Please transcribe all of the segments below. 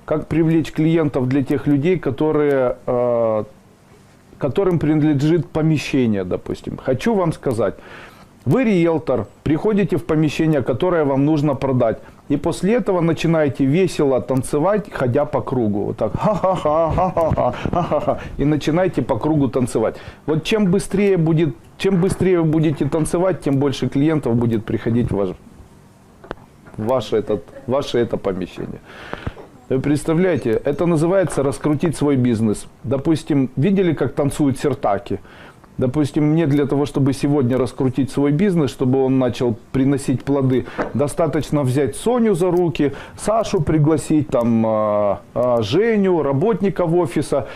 как привлечь клиентов для тех людей, которые, которым принадлежит помещение, допустим. Хочу вам сказать, вы риэлтор, приходите в помещение, которое вам нужно продать. И после этого начинаете весело танцевать, ходя по кругу. Вот так. Ха-ха-ха. И начинаете по кругу танцевать. Вот чем быстрее вы будете танцевать, тем больше клиентов будет приходить в ваше это помещение. Вы представляете, это называется раскрутить свой бизнес. Допустим, видели, как танцуют сиртаки? Допустим, мне для того, чтобы сегодня раскрутить свой бизнес, чтобы он начал приносить плоды, достаточно взять Соню за руки, Сашу пригласить, там, Женю, работников офиса,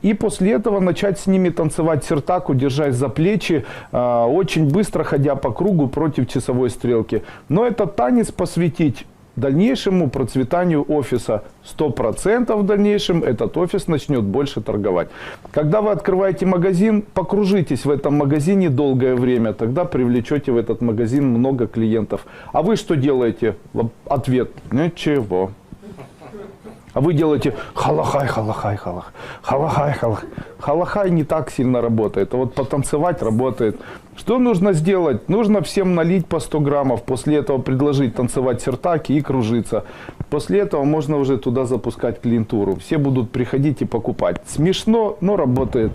и после этого начать с ними танцевать сиртаку, держась за плечи, очень быстро ходя по кругу против часовой стрелки. Но этот танец посвятить дальнейшему процветанию офиса. 100% в дальнейшем этот офис начнет больше торговать. Когда вы открываете магазин, покружитесь в этом магазине долгое время, тогда привлечете в этот магазин много клиентов. А вы что делаете? Ответ: ничего. А вы делаете халахай, халахай, халах, халахай, халах. Халахай не так сильно работает, а вот потанцевать работает. Что нужно сделать? Нужно всем налить по 100 граммов, после этого предложить танцевать сиртаки и кружиться. После этого можно уже туда запускать клиентуру. Все будут приходить и покупать. Смешно, но работает.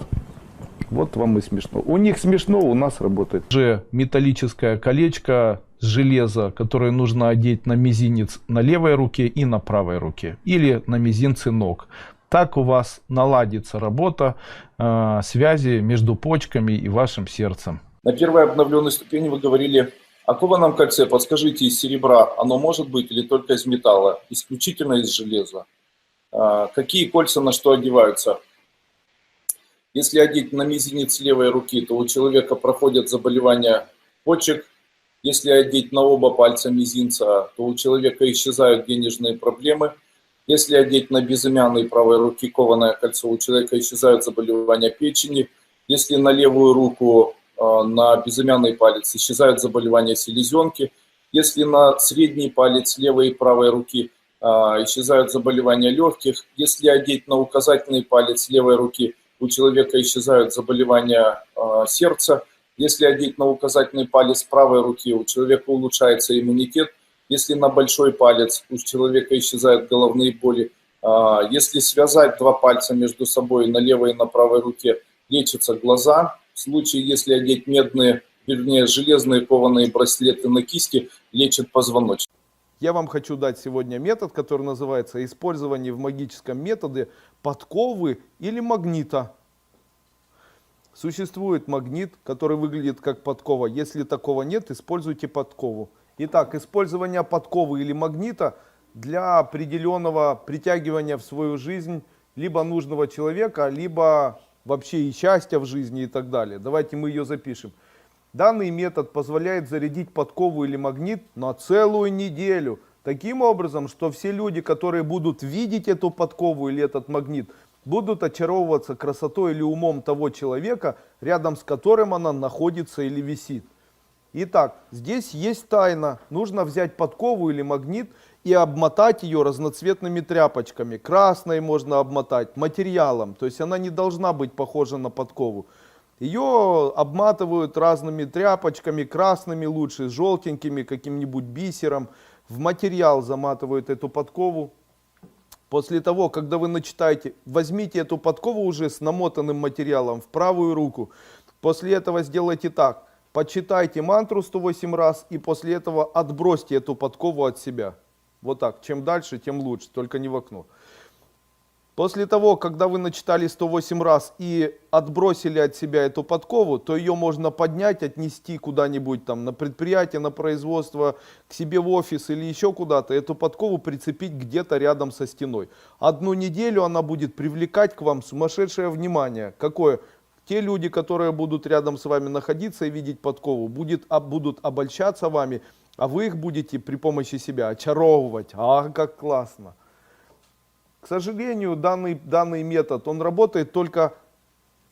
Вот вам и смешно. У них смешно, у нас работает. Уже металлическое колечко с железа, которое нужно одеть на мизинец на левой руке и на правой руке. Или на мизинцы ног. Так у вас наладится работа связи между почками и вашим сердцем. На первой обновленной ступени вы говорили о кованом кольце. Подскажите, из серебра оно может быть или только из металла? Исключительно из железа. Какие кольца на что одеваются? Если одеть на мизинец левой руки, то у человека проходят заболевания почек. Если одеть на оба пальца мизинца, то у человека исчезают денежные проблемы. Если одеть на безымянной правой руки кованое кольцо, у человека исчезают заболевания печени. Если на левую руку, на безымянный палец, исчезают заболевания селезенки. Если на средний палец левой и правой руки исчезают заболевания легких. Если одеть на указательный палец левой руки, у человека исчезают заболевания сердца. Если одеть на указательный палец правой руки, у человека улучшается иммунитет. Если на большой палец, у человека исчезают головные боли. Если связать два пальца между собой на левой и на правой руке, лечатся глаза. В случае, если одеть медные, вернее, железные кованые браслеты на кисти, лечат позвоночник. Я вам хочу дать сегодня метод, который называется использование в магическом методе подковы или магнита. Существует магнит, который выглядит как подкова. Если такого нет, используйте подкову. Итак, использование подковы или магнита для определенного притягивания в свою жизнь либо нужного человека, либо вообще и счастья в жизни и так далее. Давайте мы ее запишем. Данный метод позволяет зарядить подкову или магнит на целую неделю. Таким образом, что все люди, которые будут видеть эту подкову или этот магнит, будут очаровываться красотой или умом того человека, рядом с которым она находится или висит. Итак, здесь есть тайна. Нужно взять подкову или магнит и обмотать ее разноцветными тряпочками. Красной можно обмотать, материалом. То есть она не должна быть похожа на подкову. Ее обматывают разными тряпочками, красными лучше, желтенькими, каким-нибудь бисером. В материал заматывают эту подкову. После того, когда вы начитаете, возьмите эту подкову уже с намотанным материалом в правую руку. После этого сделайте так. Почитайте мантру 108 раз и после этого отбросьте эту подкову от себя. Вот так. Чем дальше, тем лучше, только не в окно. После того, когда вы начитали 108 раз и отбросили от себя эту подкову, то ее можно поднять, отнести куда-нибудь там на предприятие, на производство, к себе в офис или еще куда-то. Эту подкову прицепить где-то рядом со стеной. 1 неделю она будет привлекать к вам сумасшедшее внимание. Какое? Те люди, которые будут рядом с вами находиться и видеть подкову, будут обольщаться вами, а вы их будете при помощи себя очаровывать. А, как классно! К сожалению, данный метод, он работает только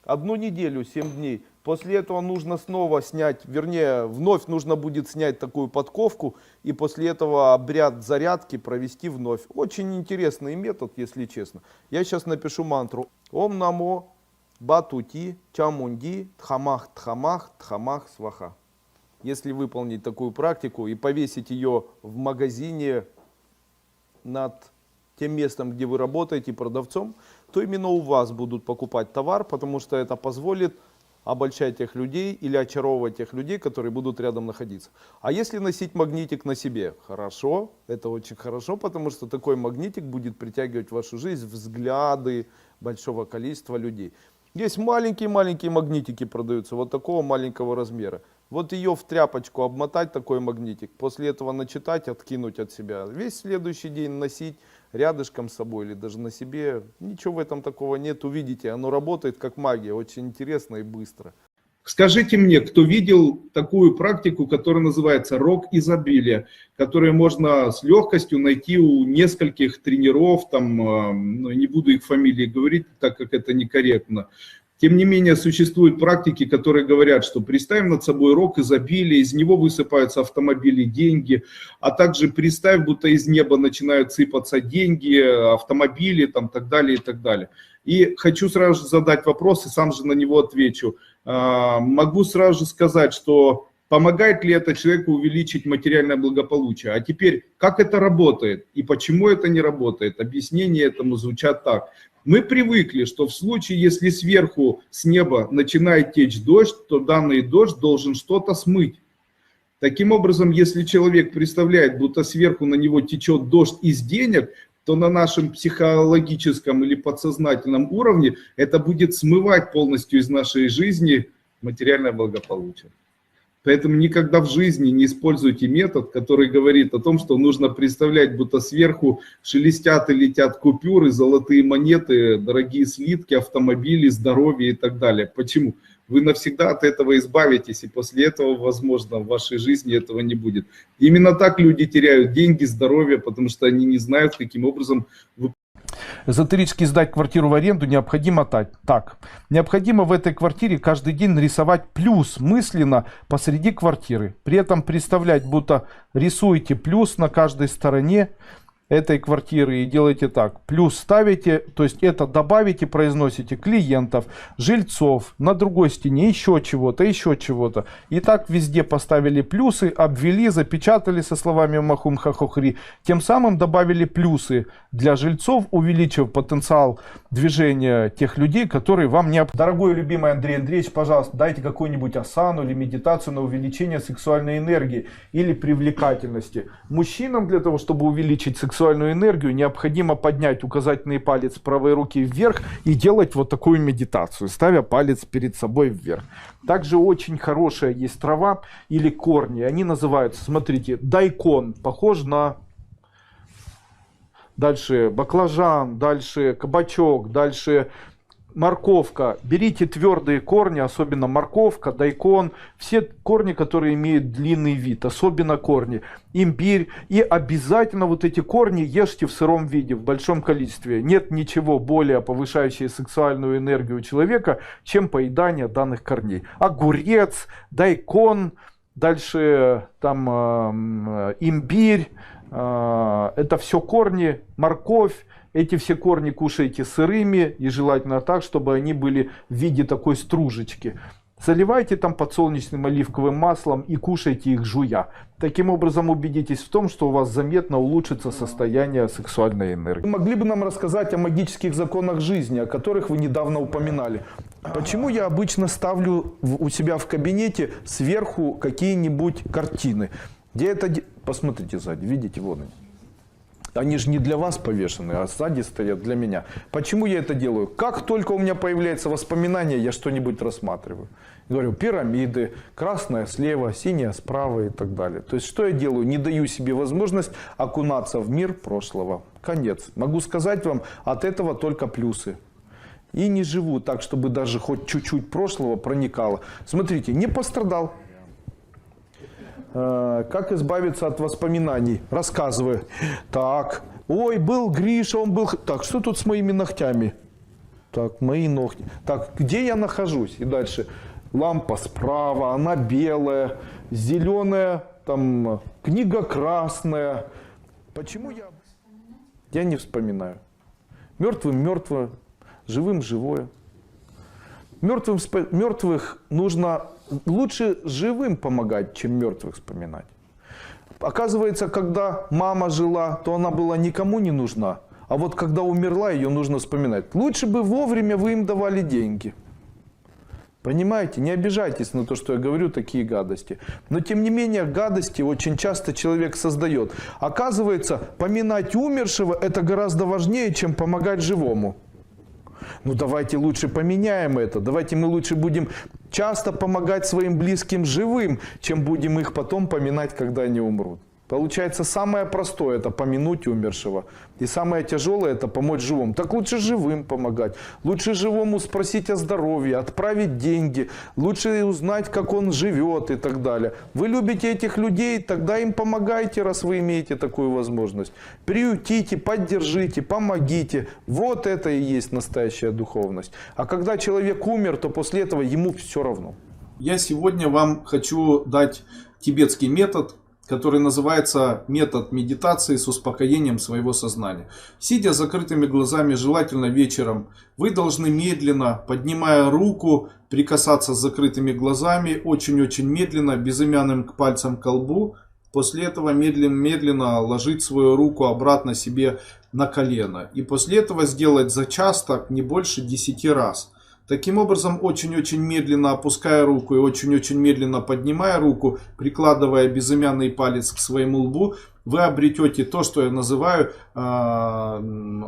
1 неделю, 7 дней. После этого нужно снова снять, вернее, вновь нужно будет снять такую подковку и после этого обряд зарядки провести вновь. Очень интересный метод, если честно. Я сейчас напишу мантру. Ом намо батути чамунди тхамах тхамах тхамах сваха. Если выполнить такую практику и повесить ее в магазине над тем местом, где вы работаете продавцом, то именно у вас будут покупать товар, потому что это позволит обольщать тех людей или очаровывать тех людей, которые будут рядом находиться. А если носить магнитик на себе? Хорошо, это очень хорошо, потому что такой магнитик будет притягивать в вашу жизнь взгляды большого количества людей. Есть маленькие-маленькие магнитики продаются, вот такого маленького размера. Вот ее в тряпочку обмотать, такой магнитик, после этого начитать, откинуть от себя. Весь следующий день носить рядышком с собой или даже на себе. Ничего в этом такого нет, увидите, оно работает как магия, очень интересно и быстро. Скажите мне, кто видел такую практику, которая называется рог изобилия, которую можно с легкостью найти у нескольких тренеров, там, ну, не буду их фамилии говорить, так как это некорректно. Тем не менее, существуют практики, которые говорят, что представь над собой рог изобилия, из него высыпаются автомобили, деньги, а также представь, будто из неба начинают сыпаться деньги, автомобили, там, так далее и так далее. И хочу сразу же задать вопрос и сам же на него отвечу. Могу сразу же сказать, что помогает ли это человеку увеличить материальное благополучие. А теперь, как это работает и почему это не работает? Объяснения этому звучат так. Мы привыкли, что в случае, если сверху с неба начинает течь дождь, то данный дождь должен что-то смыть. Таким образом, если человек представляет, будто сверху на него течет дождь из денег, то на нашем психологическом или подсознательном уровне это будет смывать полностью из нашей жизни материальное благополучие. Поэтому никогда в жизни не используйте метод, который говорит о том, что нужно представлять, будто сверху шелестят и летят купюры, золотые монеты, дорогие слитки, автомобили, здоровье и так далее. Почему? Вы навсегда от этого избавитесь, и после этого, возможно, в вашей жизни этого не будет. Именно так люди теряют деньги, здоровье, потому что они не знают, каким образом вы... Эзотерически сдать квартиру в аренду необходимо так. Необходимо в этой квартире каждый день нарисовать плюс мысленно посреди квартиры. При этом представлять, будто рисуете плюс на каждой стороне этой квартиры и делаете так. Плюс ставите, то есть это добавите, произносите клиентов, жильцов, на другой стене еще чего-то, еще чего-то. И так везде поставили плюсы, обвели, запечатали со словами махум хахохри. Тем самым добавили плюсы для жильцов, увеличив потенциал движения тех людей, которые вам необходимы. Дорогой и любимый Андрей Андреевич, пожалуйста, дайте какую-нибудь асану или медитацию на увеличение сексуальной энергии или привлекательности. Мужчинам для того, чтобы увеличить сексуальную энергию, необходимо поднять указательный палец правой руки вверх и делать вот такую медитацию, ставя палец перед собой вверх. Также очень хорошая есть трава или корни, они называются, смотрите, дайкон, похож на... Дальше баклажан, дальше кабачок, дальше морковка. Берите твердые корни, особенно морковка, дайкон, все корни, которые имеют длинный вид, особенно корни, имбирь. И обязательно вот эти корни ешьте в сыром виде, в большом количестве. Нет ничего более повышающего сексуальную энергию человека, чем поедание данных корней. Огурец, дайкон, дальше там имбирь. Это все корни, морковь. Эти все корни кушайте сырыми и желательно так, чтобы они были в виде такой стружечки. Заливайте там подсолнечным оливковым маслом и кушайте их жуя. Таким образом убедитесь в том, что у вас заметно улучшится состояние сексуальной энергии. Вы могли бы нам рассказать о магических законах жизни, о которых вы недавно упоминали? Почему я обычно ставлю у себя в кабинете сверху какие-нибудь картины? Где это... Посмотрите сзади, видите, вон они. Они же не для вас повешены, а сзади стоят для меня. Почему я это делаю? Как только у меня появляется воспоминание, я что-нибудь рассматриваю. Говорю, пирамиды, красная слева, синяя справа и так далее. То есть, что я делаю? Не даю себе возможность окунаться в мир прошлого. Конец. Могу сказать вам, от этого только плюсы. И не живу так, чтобы даже хоть чуть-чуть прошлого проникало. Смотрите, не пострадал. Как избавиться от воспоминаний? Рассказываю. Так, ой, был Гриша, он был... Так, что тут с моими ногтями? Так, мои ногти. Так, где я нахожусь? И дальше. лампа справа, она белая, зеленая, там книга красная. Почему я? Я не вспоминаю. Мертвым мертвое, живым живое. Мертвых нужно лучше живым помогать, чем мертвых вспоминать. Оказывается, когда мама жила, то она была никому не нужна. А вот когда умерла, ее нужно вспоминать. Лучше бы вовремя вы им давали деньги. Понимаете? Не обижайтесь на то, что я говорю такие гадости. Но тем не менее, гадости очень часто человек создает. Оказывается, поминать умершего – это гораздо важнее, чем помогать живому. Ну давайте лучше поменяем это. Давайте мы лучше будем часто помогать своим близким живым, чем будем их потом поминать, когда они умрут. Получается, самое простое – это помянуть умершего. И самое тяжелое – это помочь живому. Так лучше живым помогать. Лучше живому спросить о здоровье, отправить деньги. Лучше узнать, как он живет и так далее. Вы любите этих людей, тогда им помогайте, раз вы имеете такую возможность. Приютите, поддержите, помогите. Вот это и есть настоящая духовность. А когда человек умер, то после этого ему все равно. Я сегодня вам хочу дать тибетский метод, который называется метод медитации с успокоением своего сознания. Сидя с закрытыми глазами, желательно вечером, вы должны медленно, поднимая руку, прикасаться с закрытыми глазами, очень-очень медленно, безымянным пальцем к лбу. После этого медленно ложить свою руку обратно себе на колено. И после этого сделать за час так не больше 10 раз. Таким образом, очень-очень медленно опуская руку и очень-очень медленно поднимая руку, прикладывая безымянный палец к своему лбу, вы обретете то, что я называю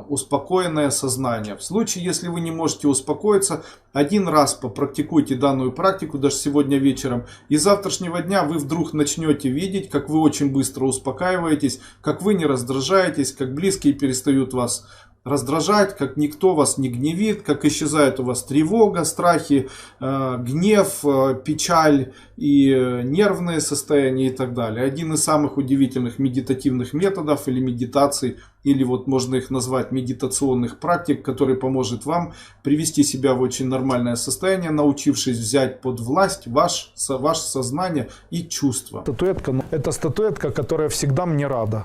успокоенное сознание. В случае, если вы не можете успокоиться, один раз попрактикуйте данную практику, даже сегодня вечером, и с завтрашнего дня вы вдруг начнете видеть, как вы очень быстро успокаиваетесь, как вы не раздражаетесь, как близкие перестают вас раздражать, как никто вас не гневит, как исчезает у вас тревога, страхи, гнев, печаль и нервные состояния и так далее. Один из самых удивительных медитативных методов или медитаций, или вот можно их назвать медитационных практик, который поможет вам привести себя в очень нормальное состояние, научившись взять под власть ваше сознание и чувства. Статуэтка, это статуэтка, которая всегда мне рада.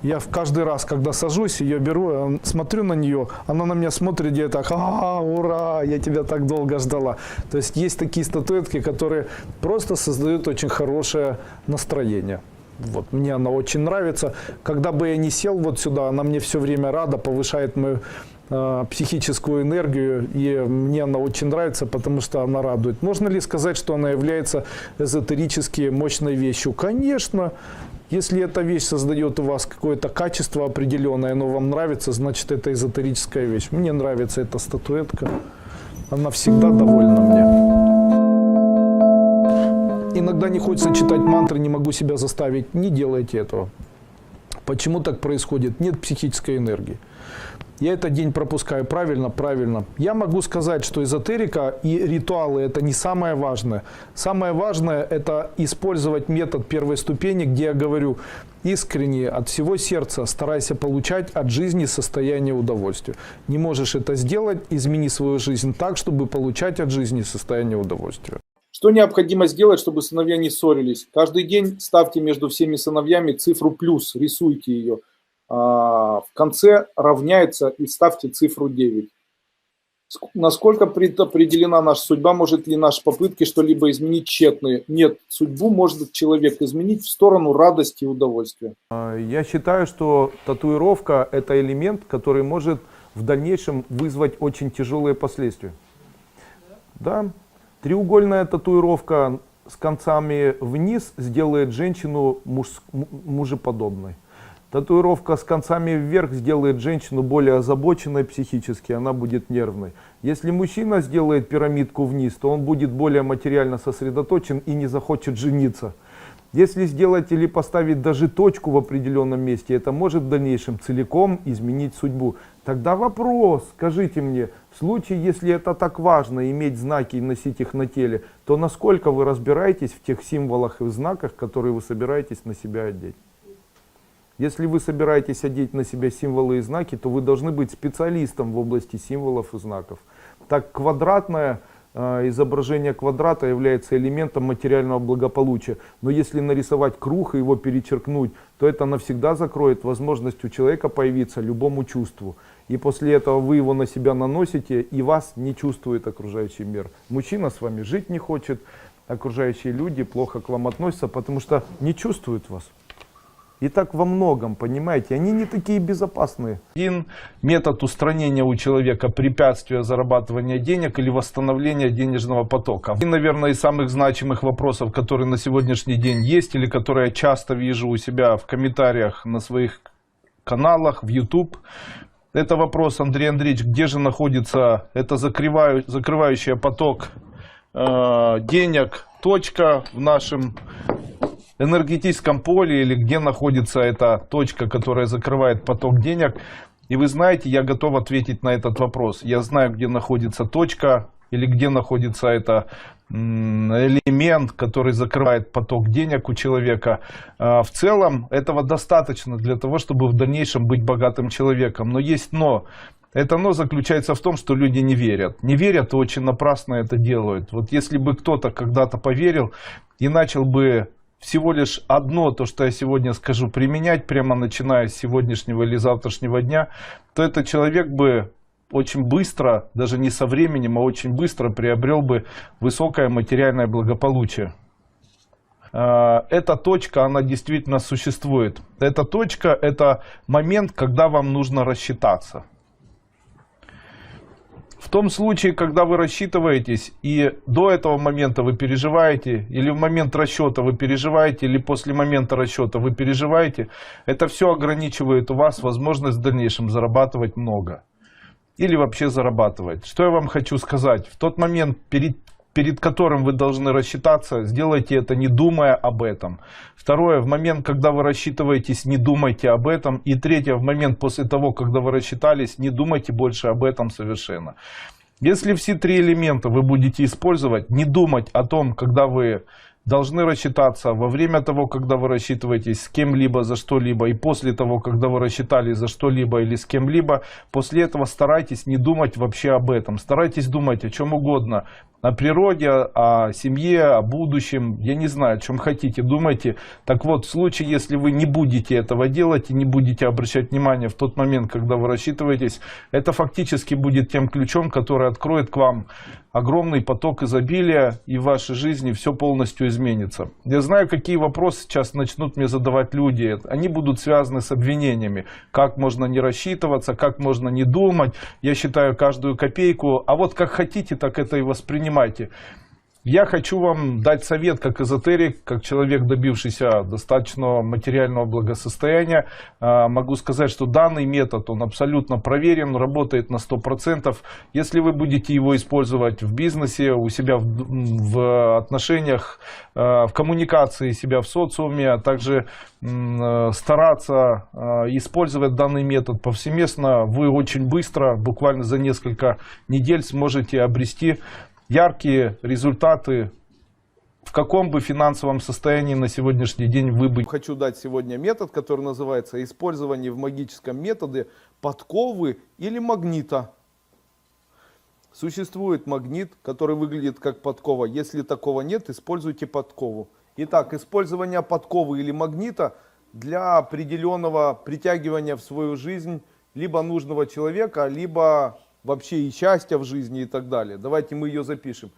Я каждый раз, когда сажусь, ее беру, смотрю на нее, она на меня смотрит, и я так, ура, я тебя так долго ждала. То есть есть такие статуэтки, которые просто создают очень хорошее настроение. Вот, мне она очень нравится. Когда бы я ни сел вот сюда, она мне все время рада, повышает мою психическую энергию, и мне она очень нравится, потому что она радует. Можно ли сказать, что она является эзотерически мощной вещью? Конечно. Если эта вещь создает у вас какое-то качество определенное, оно вам нравится, значит это эзотерическая вещь. Мне нравится эта статуэтка. Она всегда довольна мне. Иногда не хочется читать мантры, не могу себя заставить. Не делайте этого. Почему так происходит? Нет психической энергии. Я этот день пропускаю. Правильно, правильно. Я могу сказать, что эзотерика и ритуалы – это не самое важное. Самое важное – это использовать метод первой ступени, где я говорю искренне, от всего сердца, старайся получать от жизни состояние удовольствия. Не можешь это сделать, измени свою жизнь так, чтобы получать от жизни состояние удовольствия. Что необходимо сделать, чтобы сыновья не ссорились? Каждый день ставьте между всеми сыновьями цифру плюс, рисуйте ее. В конце равняется и ставьте цифру 9. Насколько предопределена наша судьба? Может ли наши попытки что-либо изменить тщетны? Нет, судьбу может человек изменить в сторону радости и удовольствия. Я считаю, что татуировка – это элемент, который может в дальнейшем вызвать очень тяжелые последствия. Да. Треугольная татуировка с концами вниз сделает женщину мужеподобной. Татуировка с концами вверх сделает женщину более озабоченной психически, она будет нервной. Если мужчина сделает пирамидку вниз, то он будет более материально сосредоточен и не захочет жениться. Если сделать или поставить даже точку в определенном месте, это может в дальнейшем целиком изменить судьбу. Тогда вопрос, скажите мне, в случае, если это так важно, иметь знаки и носить их на теле, то насколько вы разбираетесь в тех символах и знаках, которые вы собираетесь на себя одеть? Если вы собираетесь одеть на себя символы и знаки, то вы должны быть специалистом в области символов и знаков. Так квадратная изображение квадрата является элементом материального благополучия. Но если нарисовать круг и его перечеркнуть, то это навсегда закроет возможность у человека появиться любому чувству. И после этого вы его на себя наносите, и вас не чувствует окружающий мир. Мужчина с вами жить не хочет, окружающие люди плохо к вам относятся, потому что не чувствуют вас. И так во многом, понимаете, они не такие безопасные. Один метод устранения у человека препятствия зарабатывания денег или восстановления денежного потока. И, наверное, из самых значимых вопросов, которые на сегодняшний день есть, или которые я часто вижу у себя в комментариях на своих каналах, в YouTube, это вопрос, Андрей Андреевич, где же находится эта закрывающая поток денег точка в нашем энергетическом поле, или где находится эта точка, которая закрывает поток денег. И вы знаете, я готов ответить на этот вопрос. Я знаю, где находится точка, или где находится это элемент, который закрывает поток денег у человека. В целом этого достаточно для того, чтобы в дальнейшем быть богатым человеком. Но есть но. Это но заключается в том, что люди не верят. Не верят и очень напрасно это делают. Вот если бы кто-то когда-то поверил и начал бы всего лишь одно, то, что я сегодня скажу, применять прямо начиная с сегодняшнего или завтрашнего дня, то этот человек бы очень быстро, даже не со временем, а очень быстро приобрел бы высокое материальное благополучие. Эта точка, она действительно существует. Эта точка, это момент, когда вам нужно рассчитаться. В том случае, когда вы рассчитываетесь, и до этого момента вы переживаете, или в момент расчета вы переживаете, или после момента расчета вы переживаете, это все ограничивает у вас возможность в дальнейшем зарабатывать много. Или вообще зарабатывать. Что я вам хочу сказать? В тот момент, перед которым вы должны рассчитаться, сделайте это, не думая об этом. Второе, в момент, когда вы рассчитываетесь, не думайте об этом. И третье, в момент после того, когда вы рассчитались, не думайте больше об этом совершенно. Если все три элемента вы будете использовать, не думать о том, когда вы должны рассчитаться, во время того, когда вы рассчитываетесь с кем-либо за что-либо, и после того, когда вы рассчитались за что-либо или с кем-либо, после этого старайтесь не думать вообще об этом. Старайтесь думать о чем угодно. О природе, о семье, о будущем, я не знаю, о чем хотите, думайте. Так вот, в случае, если вы не будете этого делать и не будете обращать внимание в тот момент, когда вы рассчитываетесь, это фактически будет тем ключом, который откроет к вам огромный поток изобилия, и в вашей жизни все полностью изменится. Я знаю, какие вопросы сейчас начнут мне задавать люди. Они будут связаны с обвинениями. Как можно не рассчитываться, как можно не думать. Я считаю каждую копейку. А вот как хотите, так это и воспринимайте. Я хочу вам дать совет как эзотерик, как человек, добившийся достаточного материального благосостояния. Могу сказать, что данный метод, он абсолютно проверен, работает на 100%. Если вы будете его использовать в бизнесе, у себя в отношениях, в коммуникации себя в социуме, а также стараться использовать данный метод повсеместно, вы очень быстро, буквально за несколько недель, сможете обрести яркие результаты, в каком бы финансовом состоянии на сегодняшний день вы бы. Хочу дать сегодня метод, который называется использование в магическом методе подковы или магнита. Существует магнит, который выглядит как подкова. Если такого нет, используйте подкову. Итак, использование подковы или магнита для определенного притягивания в свою жизнь либо нужного человека, либо вообще и счастья в жизни и так далее. Давайте мы ее запишем.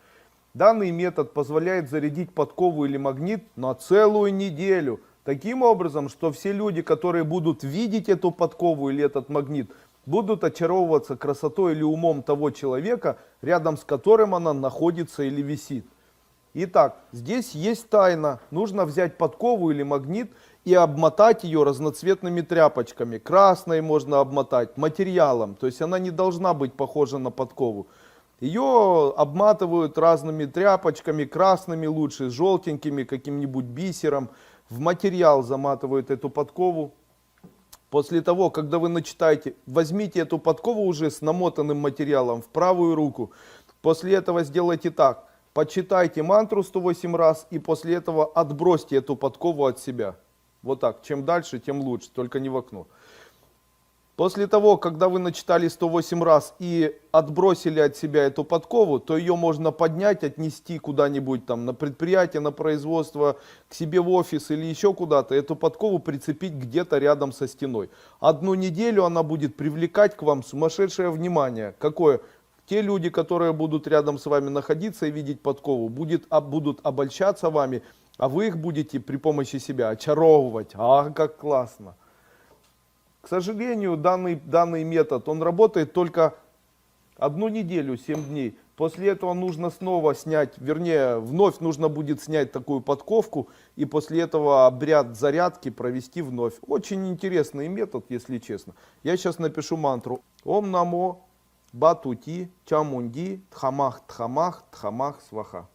Данный метод позволяет зарядить подкову или магнит на целую неделю. Таким образом, что все люди, которые будут видеть эту подкову или этот магнит, будут очаровываться красотой или умом того человека, рядом с которым она находится или висит. Итак, здесь есть тайна. Нужно взять подкову или магнит и обмотать ее разноцветными тряпочками. Красной можно обмотать, материалом. То есть она не должна быть похожа на подкову. Ее обматывают разными тряпочками, красными лучше, желтенькими, каким-нибудь бисером. В материал заматывают эту подкову. После того, когда вы начитаете, возьмите эту подкову уже с намотанным материалом в правую руку. После этого сделайте так. Почитайте мантру 108 раз и после этого отбросьте эту подкову от себя. Вот так. Чем дальше, тем лучше, только не в окно. После того, когда вы начитали 108 раз и отбросили от себя эту подкову, то ее можно поднять, отнести куда-нибудь там на предприятие, на производство, к себе в офис или еще куда-то. Эту подкову прицепить где-то рядом со стеной. 1 неделю она будет привлекать к вам сумасшедшее внимание. Какое? Те люди, которые будут рядом с вами находиться и видеть подкову, будут обольщаться вами, а вы их будете при помощи себя очаровывать. А, как классно! К сожалению, данный метод, он работает только 1 неделю, 7 дней. После этого нужно снова снять, вернее, вновь нужно будет снять такую подковку, и после этого обряд зарядки провести вновь. Очень интересный метод, если честно. Я сейчас напишу мантру. Ом намо батути чамунди тхамах тхамах тхамах сваха.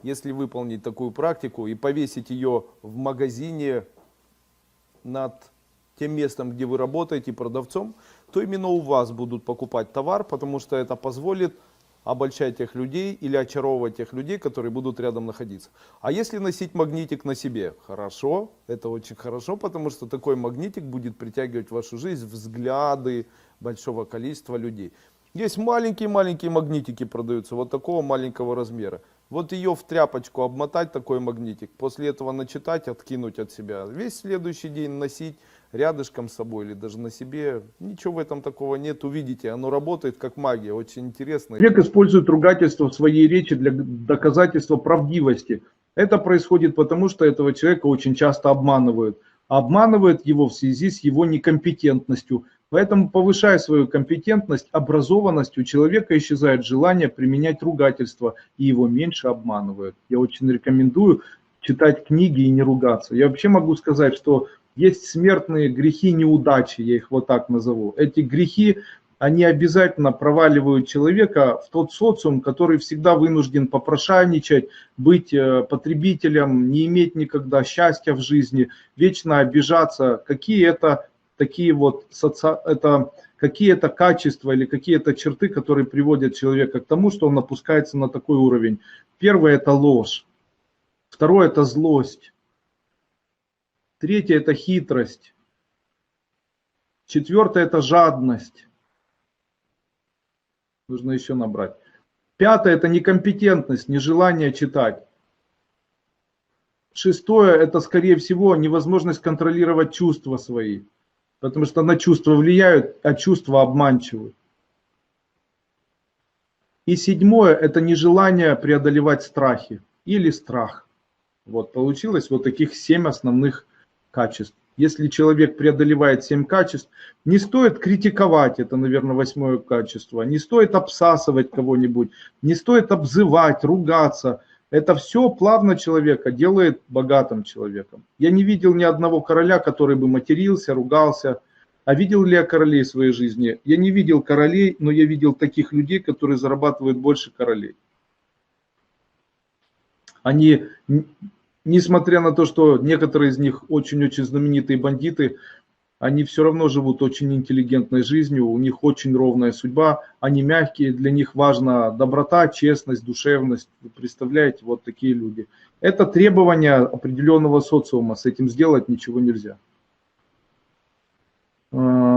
Если выполнить такую практику и повесить ее в магазине над тем местом, где вы работаете продавцом, то именно у вас будут покупать товар, потому что это позволит обольщать тех людей или очаровывать тех людей, которые будут рядом находиться. А если носить магнитик на себе? Хорошо, это очень хорошо, потому что такой магнитик будет притягивать в вашу жизнь взгляды большого количества людей. Есть маленькие-маленькие магнитики продаются, вот такого маленького размера. Вот ее в тряпочку обмотать, такой магнитик, после этого начитать, откинуть от себя. Весь следующий день носить рядышком с собой или даже на себе. Ничего в этом такого нет, увидите, оно работает как магия, очень интересно. Человек использует ругательство в своей речи для доказательства правдивости. Это происходит потому, что этого человека очень часто обманывают. Обманывают его в связи с его некомпетентностью. Поэтому, повышая свою компетентность, образованность, у человека исчезает желание применять ругательство, и его меньше обманывают. Я очень рекомендую читать книги и не ругаться. Я вообще могу сказать, что есть смертные грехи неудачи, я их вот так назову. Эти грехи, они обязательно проваливают человека в тот социум, который всегда вынужден попрошайничать, быть потребителем, не иметь никогда счастья в жизни, вечно обижаться. Какие это качества или какие-то черты, которые приводят человека к тому, что он опускается на такой уровень. Первое – это ложь. Второе – это злость. Третье – это хитрость. Четвертое – это жадность. Нужно еще набрать. Пятое – это некомпетентность, нежелание читать. Шестое – это, скорее всего, невозможность контролировать чувства свои. Потому что на чувства влияют, а чувства обманчивы. И седьмое – это нежелание преодолевать страхи или страх. Вот получилось вот таких 7 основных качеств. Если человек преодолевает 7 качеств, не стоит критиковать, это, наверное, 8 качество, не стоит обсасывать кого-нибудь, не стоит обзывать, ругаться. Это все плавно человека делает богатым человеком. Я не видел ни одного короля, который бы матерился, ругался. А видел ли я королей в своей жизни? Я не видел королей, но я видел таких людей, которые зарабатывают больше королей. Они, несмотря на то, что некоторые из них очень-очень знаменитые бандиты, они все равно живут очень интеллигентной жизнью, у них очень ровная судьба, они мягкие, для них важна доброта, честность, душевность. Вы представляете, вот такие люди. Это требования определенного социума, с этим сделать ничего нельзя.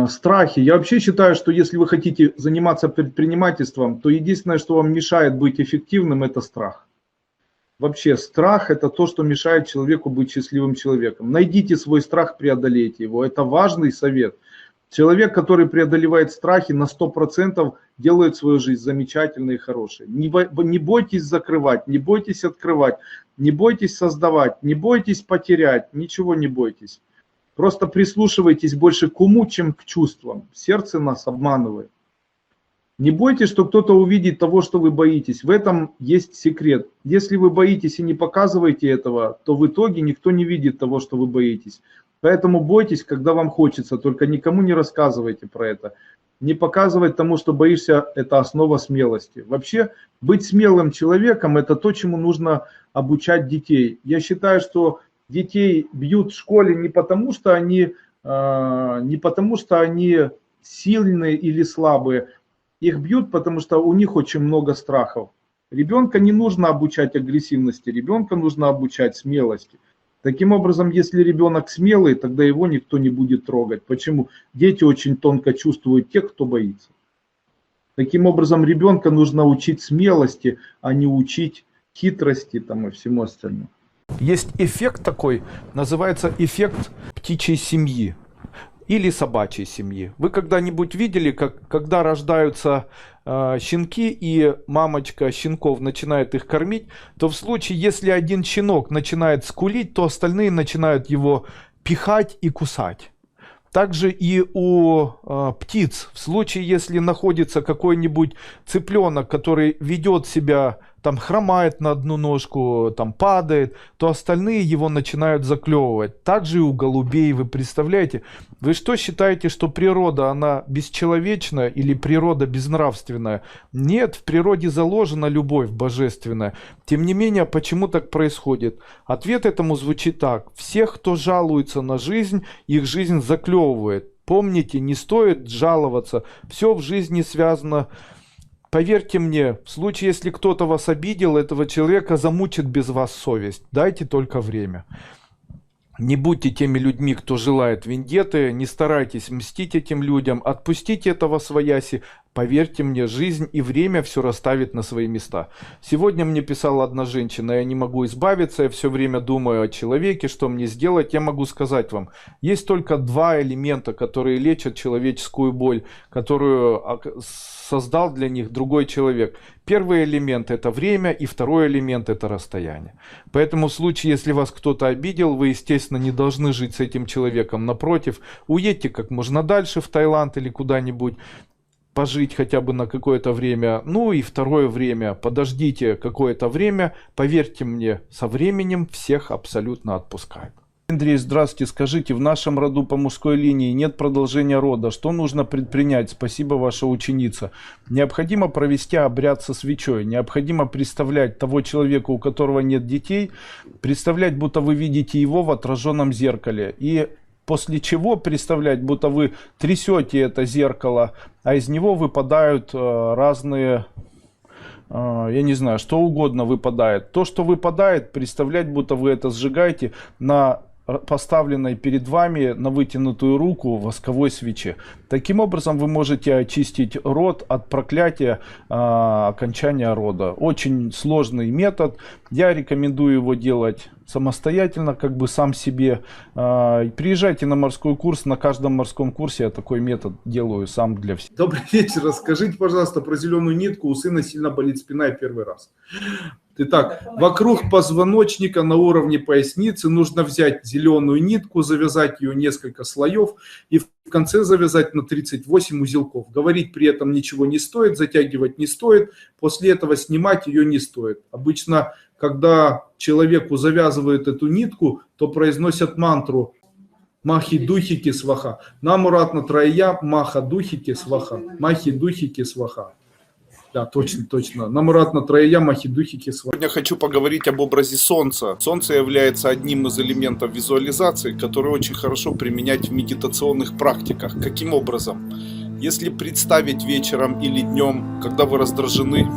Страхи. Я вообще считаю, что если вы хотите заниматься предпринимательством, то единственное, что вам мешает быть эффективным, это страх. Вообще страх – это то, что мешает человеку быть счастливым человеком. Найдите свой страх, преодолейте его. Это важный совет. Человек, который преодолевает страхи, на 100% делает свою жизнь замечательной и хорошей. Не бойтесь закрывать, не бойтесь открывать, не бойтесь создавать, не бойтесь потерять, ничего не бойтесь. Просто прислушивайтесь больше к уму, чем к чувствам. Сердце нас обманывает. Не бойтесь, что кто-то увидит того, что вы боитесь. В этом есть секрет. Если вы боитесь и не показываете этого, то в итоге никто не видит того, что вы боитесь. Поэтому бойтесь, когда вам хочется, только никому не рассказывайте про это. Не показывать тому, что боишься, это основа смелости. Вообще, быть смелым человеком – это то, чему нужно обучать детей. Я считаю, что детей бьют в школе не потому, что они сильные или слабые. Их бьют, потому что у них очень много страхов. Ребенка не нужно обучать агрессивности, ребенка нужно обучать смелости. Таким образом, если ребенок смелый, тогда его никто не будет трогать. Почему? Дети очень тонко чувствуют тех, кто боится. Таким образом, ребенка нужно учить смелости, а не учить хитрости там, и всему остальному. Есть эффект такой, называется эффект птичьей семьи или собачьей семьи. Вы когда-нибудь видели, когда рождаются щенки и мамочка щенков начинает их кормить, то в случае, если один щенок начинает скулить, то остальные начинают его пихать и кусать. Также и у птиц. В случае, если находится какой-нибудь цыпленок, который ведет себя, там хромает на одну ножку, там падает, то остальные его начинают заклевывать. Также и у голубей, вы представляете? Вы что считаете, что природа, она бесчеловечная или природа безнравственная? Нет, в природе заложена любовь божественная. Тем не менее, почему так происходит? Ответ этому звучит так. Всех, кто жалуется на жизнь, их жизнь заклевывает. Помните, не стоит жаловаться. Все в жизни связано. Поверьте мне, в случае, если кто-то вас обидел, этого человека замучит без вас совесть. Дайте только время. Не будьте теми людьми, кто желает вендетты, не старайтесь мстить этим людям, отпустите это восвояси. Поверьте мне, жизнь и время все расставит на свои места. Сегодня мне писала одна женщина: я не могу избавиться, я все время думаю о человеке, что мне сделать. Я могу сказать вам, есть только два элемента, которые лечат человеческую боль, которую создал для них другой человек. Первый элемент — это время, и второй элемент — это расстояние. Поэтому в случае, если вас кто-то обидел, вы, естественно, не должны жить с этим человеком. Напротив, уедьте как можно дальше в Таиланд или куда-нибудь, пожить хотя бы на какое-то время. Ну и второе время, подождите какое-то время, поверьте мне, со временем всех абсолютно отпускают. Андрей, здравствуйте. Скажите, в нашем роду по мужской линии нет продолжения рода. Что нужно предпринять? Спасибо, ваша ученица. Необходимо провести обряд со свечой. Необходимо представлять того человека, у которого нет детей, представлять, будто вы видите его в отраженном зеркале. И после чего представлять, будто вы трясете это зеркало, а из него выпадают разные... я не знаю, что угодно выпадает. То, что выпадает, представлять, будто вы это сжигаете на поставленной перед вами на вытянутую руку восковой свече. Таким образом вы можете очистить род от проклятия окончания рода. Очень сложный метод. Я рекомендую его делать самостоятельно, как бы сам себе. Приезжайте на морской курс. На каждом морском курсе я такой метод делаю сам для всех. Добрый вечер. Расскажите, пожалуйста, про зеленую нитку. У сына сильно болит спина и первый раз. Итак, вокруг позвоночника на уровне поясницы нужно взять зеленую нитку, завязать ее несколько слоев и в конце завязать на 38 узелков. Говорить при этом ничего не стоит, затягивать не стоит, после этого снимать ее не стоит. Обычно, когда человеку завязывают эту нитку, то произносят мантру «Махи духики сваха». Намуратна троя маха духики сваха. Махи духики сваха. Да, точно. Намуратна троя махи духики сваха. Сегодня хочу поговорить об образе Солнца. Солнце является одним из элементов визуализации, который очень хорошо применять в медитационных практиках. Каким образом? Если представить вечером или днем, когда вы раздражены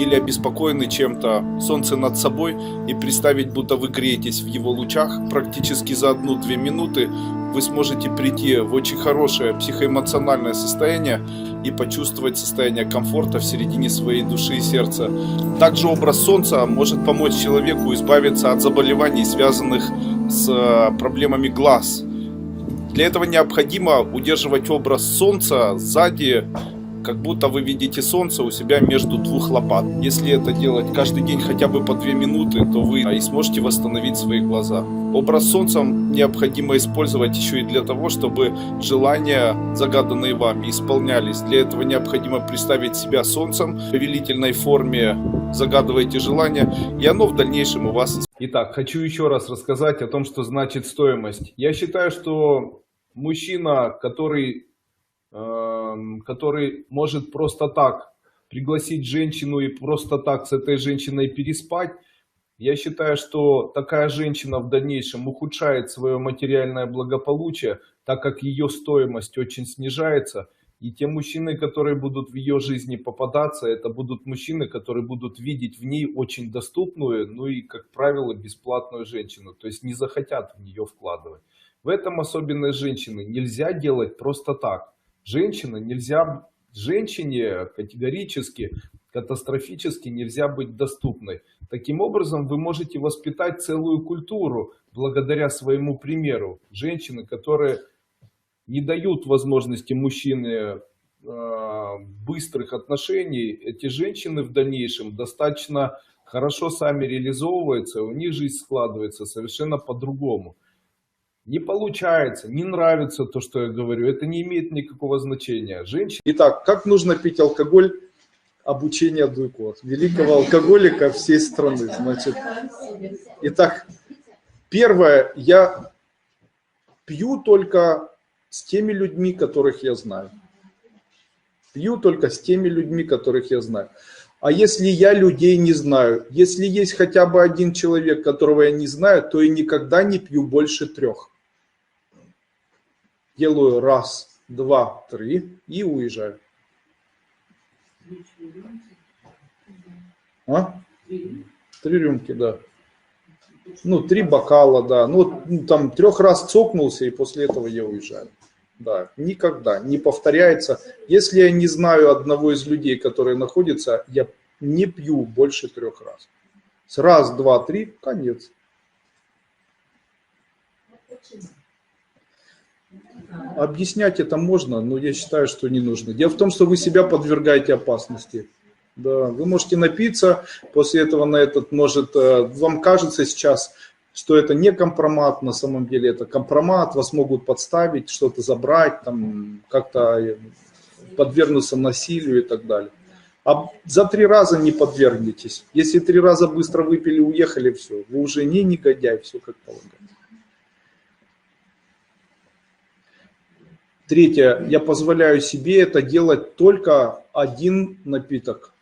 или обеспокоены чем-то, Солнце над собой, и представить, будто вы греетесь в его лучах, практически за 1-2 минуты вы сможете прийти в очень хорошее психоэмоциональное состояние и почувствовать состояние комфорта в середине своей души и сердца. Также образ Солнца может помочь человеку избавиться от заболеваний, связанных с проблемами глаз. Для этого необходимо удерживать образ Солнца сзади, как будто вы видите Солнце у себя между двух лопат. Если это делать каждый день хотя бы по 2 минуты, то вы и сможете восстановить свои глаза. Образ Солнца необходимо использовать еще и для того, чтобы желания, загаданные вами, исполнялись. Для этого необходимо представить себя Солнцем в повелительной форме, загадывайте желание, и оно в дальнейшем у вас. Итак, хочу еще раз рассказать о том, что значит стоимость. Я считаю, что мужчина, который может просто так пригласить женщину и просто так с этой женщиной переспать, я считаю, что такая женщина в дальнейшем ухудшает свое материальное благополучие, так как ее стоимость очень снижается. И те мужчины, которые будут в ее жизни попадаться, это будут мужчины, которые будут видеть в ней очень доступную, ну и, как правило, бесплатную женщину. То есть не захотят в нее вкладывать. В этом особенность женщины. Нельзя делать просто так. Женщине категорически, катастрофически нельзя быть доступной. Таким образом, вы можете воспитать целую культуру благодаря своему примеру. Женщины, которые не дают возможности мужчине быстрых отношений, эти женщины в дальнейшем достаточно хорошо сами реализовываются, у них жизнь складывается совершенно по-другому. Не получается, не нравится то, что я говорю, это не имеет никакого значения. Женщины... Итак, как нужно пить алкоголь? Обучение Дуйко, великого алкоголика всей страны. Значит, итак, первое, я пью только с теми людьми, которых я знаю. Пью только с теми людьми, которых я знаю. А если я людей не знаю, если есть хотя бы один человек, которого я не знаю, то я никогда не пью больше 3. Делаю 1, 2, 3 и уезжаю. 3 рюмки, да. 3 бокала, да. Там 3 раз цокнулся, и после этого я уезжаю. Да, никогда не повторяется. Если я не знаю одного из людей, которые находятся, я не пью больше 3 раз. 1, 2, 3, конец. Объяснять это можно, но я считаю, что не нужно. Дело в том, что вы себя подвергаете опасности. Да, вы можете напиться, после этого вам кажется сейчас, что это не компромат, на самом деле это компромат, вас могут подставить, что-то забрать, там как-то подвергнуться насилию и так далее. А за 3 раза не подвергнетесь. Если 3 раза быстро выпили, уехали, все, вы уже не негодяй, все как полагается. Третье, я позволяю себе это делать только один напиток,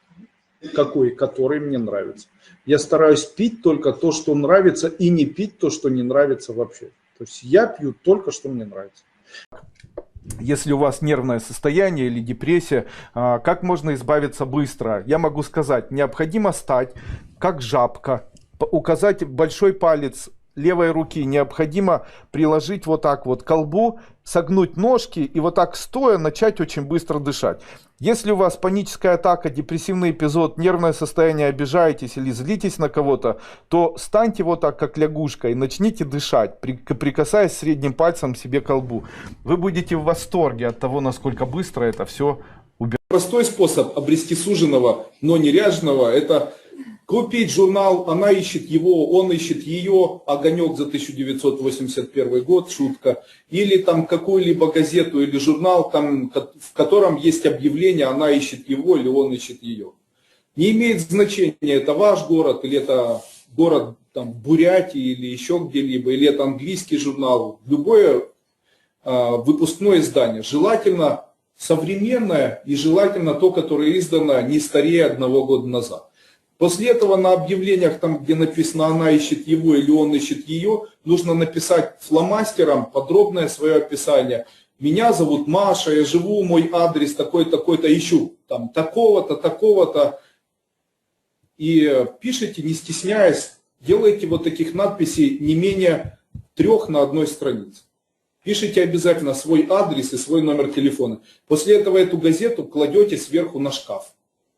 который мне нравится. Я стараюсь пить только то, что нравится, и не пить то, что не нравится вообще. То есть я пью только, что мне нравится. Если у вас нервное состояние или депрессия, как можно избавиться быстро? Я могу сказать, необходимо стать как жабка, указать большой палец левой руки, необходимо приложить вот так вот к колбу, согнуть ножки и вот так стоя начать очень быстро дышать. Если у вас паническая атака, депрессивный эпизод, нервное состояние, обижаетесь или злитесь на кого-то, то станьте вот так, как лягушка, и начните дышать, прикасаясь средним пальцем себе к колбу. Вы будете в восторге от того, насколько быстро это все убирается. Простой способ обрести суженого, но не ряженого, это купить журнал, она ищет его, он ищет ее, «Огонек» за 1981 год, шутка, или там какую-либо газету или журнал, там, в котором есть объявление, она ищет его или он ищет ее. Не имеет значения, это ваш город, или это город там, Бурятии, или еще где-либо, или это английский журнал, любое выпускное издание, желательно современное и желательно то, которое издано не старее 1 года назад. После этого на объявлениях, там, где написано «она ищет его» или «он ищет ее», нужно написать фломастером подробное свое описание. Меня зовут Маша, я живу, мой адрес такой-то, такой-то, ищу там такого-то, такого-то. И пишите, не стесняясь, делайте вот таких надписей не менее 3 на одной странице. Пишите обязательно свой адрес и свой номер телефона. После этого эту газету кладете сверху на шкаф.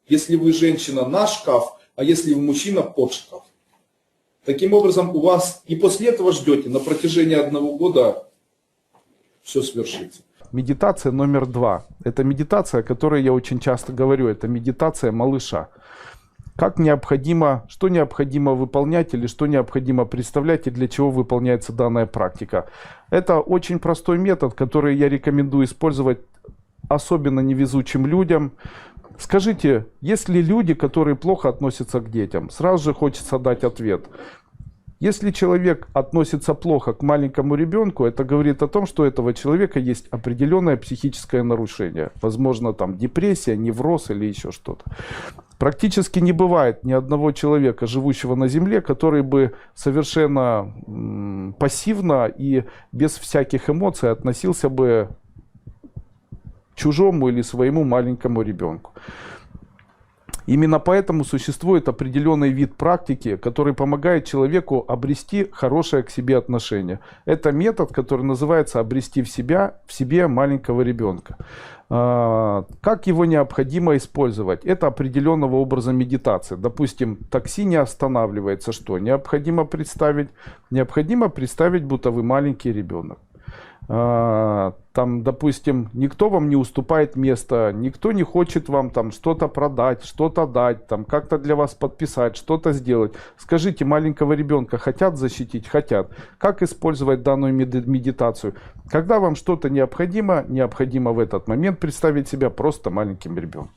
Если вы женщина, на шкаф, а если вы мужчина, под шкаф. Таким образом у вас и после этого ждете, на протяжении 1 года все свершится. Медитация номер 2. Это медитация, о которой я очень часто говорю. Это медитация малыша. Что необходимо выполнять или что необходимо представлять и для чего выполняется данная практика. Это очень простой метод, который я рекомендую использовать особенно невезучим людям. Скажите, есть ли люди, которые плохо относятся к детям? Сразу же хочется дать ответ. Если человек относится плохо к маленькому ребенку, это говорит о том, что у этого человека есть определенное психическое нарушение. Возможно, там депрессия, невроз или еще что-то. Практически не бывает ни одного человека, живущего на Земле, который бы совершенно пассивно и без всяких эмоций относился бы чужому или своему маленькому ребенку. Именно поэтому существует определенный вид практики, который помогает человеку обрести хорошее к себе отношение. Это метод, который называется «обрести в себе маленького ребенка». Как его необходимо использовать? Это определенного образа медитации. Допустим, такси не останавливается. Что необходимо представить? Необходимо представить, будто вы маленький ребенок. Там, допустим, никто вам не уступает место, никто не хочет вам там что-то продать, что-то дать, там как-то для вас подписать, что-то сделать. Скажите, маленького ребенка хотят защитить? Хотят. Как использовать данную медитацию? Когда вам что-то необходимо, необходимо в этот момент представить себя просто маленьким ребенком.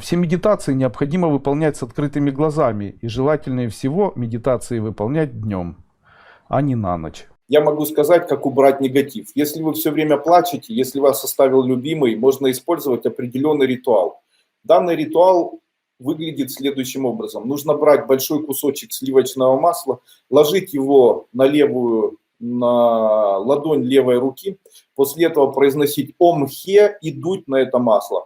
Все медитации необходимо выполнять с открытыми глазами, и желательнее всего медитации выполнять днем, а не на ночь. Я могу сказать, как убрать негатив. Если вы все время плачете, если вас оставил любимый, можно использовать определенный ритуал. Данный ритуал выглядит следующим образом. Нужно брать большой кусочек сливочного масла, ложить его на ладонь левой руки, после этого произносить ом-хе и дуть на это масло.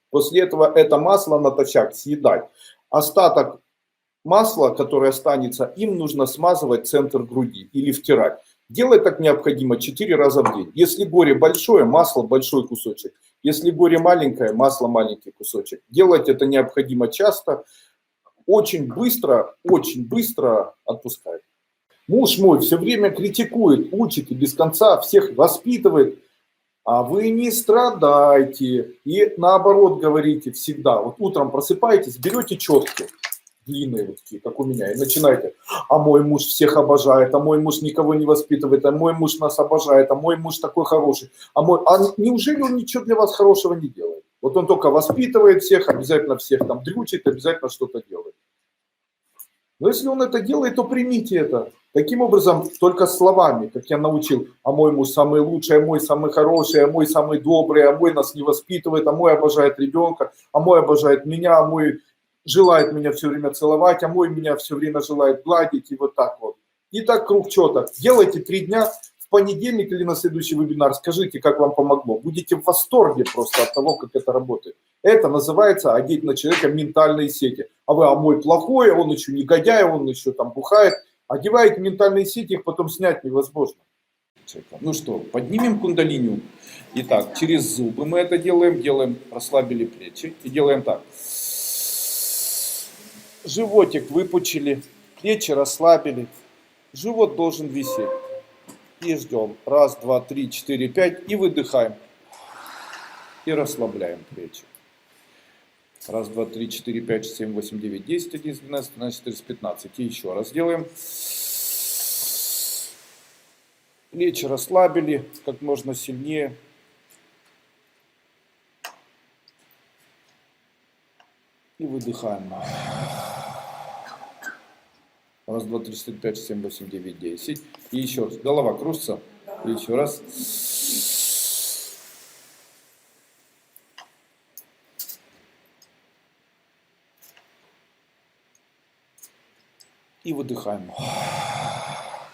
После этого это масло натощак съедать. Остаток масла, которое останется, им нужно смазывать центр груди или втирать. Делать так необходимо 4 раза в день. Если горе большое, масло большой кусочек. Если горе маленькое, масло маленький кусочек. Делать это необходимо часто. Очень быстро отпускает. Муж мой все время критикует, учит и без конца всех воспитывает. А вы не страдайте. И наоборот говорите всегда. Вот утром просыпаетесь, берете четки. Длинные вот такие, как у меня, и начинаете: а мой муж всех обожает, а мой муж никого не воспитывает, а мой муж нас обожает, а мой муж такой хороший, а неужели он ничего для вас хорошего не делает? Вот он только воспитывает всех, обязательно всех там дрючит, обязательно что-то делает. Но если он это делает, то примите это. Таким образом, только словами, как я научил: а мой муж самый лучший, а мой самый хороший, а мой самый добрый, а мой нас не воспитывает, а мой обожает ребенка, а мой обожает меня, а мой желает меня все время целовать, а мой меня все время желает гладить, и вот так вот. И так круг четок. Делайте 3 дня, в понедельник или на следующий вебинар скажите, как вам помогло. Будете в восторге просто от того, как это работает. Это называется одеть на человека ментальные сети. А мой плохой, он еще негодяй, он еще там бухает. Одеваете ментальные сети, их потом снять невозможно. Ну что, поднимем кундалинию. Итак, через зубы мы это делаем, расслабили плечи и делаем так. Животик выпучили, плечи расслабили, живот должен висеть. И ждем. 1, 2, 3, 4, 5 и выдыхаем. И расслабляем плечи. 1, 2, 3, 4, 5, 6, 7, 8, 9, 10, 11, 12, 13, 14, 15. И еще раз делаем. Плечи расслабили как можно сильнее. И выдыхаем. 1, 2, 3, 4, 5, 6, 7, 8, 9, 10. И еще раз. Голова кружится. И еще раз. И выдыхаем.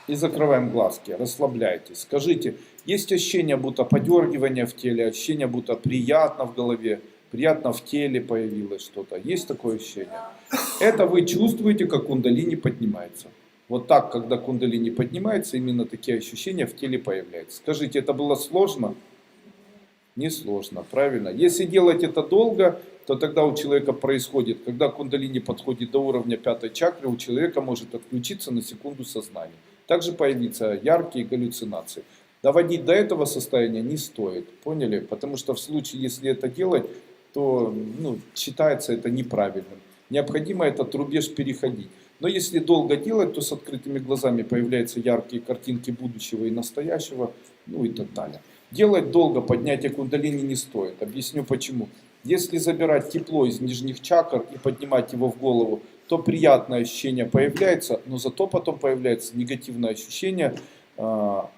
И закрываем глазки. Расслабляйтесь. Скажите, есть ощущение будто подергивания в теле, ощущение будто приятно в голове, приятно в теле появилось что-то. Есть такое ощущение? Это вы чувствуете, как кундалини поднимается. Вот так, когда кундалини поднимается, именно такие ощущения в теле появляются. Скажите, это было сложно? Не сложно, правильно. Если делать это долго, то тогда у человека происходит, когда кундалини подходит до уровня 5-й чакры, у человека может отключиться на секунду сознание. Также появятся яркие галлюцинации. Доводить до этого состояния не стоит, поняли? Потому что в случае, если это делать, то считается это неправильным. Необходимо этот рубеж переходить. Но если долго делать, то с открытыми глазами появляются яркие картинки будущего и настоящего, и так далее. Делать долго поднятие кундалини не стоит. Объясню почему. Если забирать тепло из нижних чакр и поднимать его в голову, то приятное ощущение появляется, но зато потом появляется негативное ощущение, то,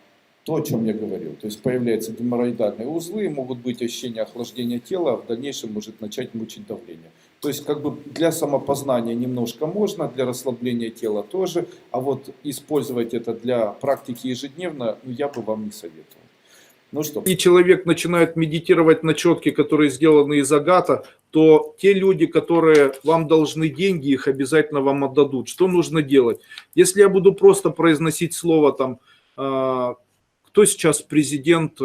о чем я говорил. То есть появляются геморроидальные узлы, могут быть ощущения охлаждения тела, а в дальнейшем может начать мучить давление. То есть как бы для самопознания немножко можно, для расслабления тела тоже, а вот использовать это для практики ежедневно, ну, я бы вам не советовал. Ну что, И человек начинает медитировать на четки, которые сделаны из агата, то те люди, которые вам должны деньги, их обязательно вам отдадут. Что нужно делать? Если я буду просто произносить слово там, кто сейчас президент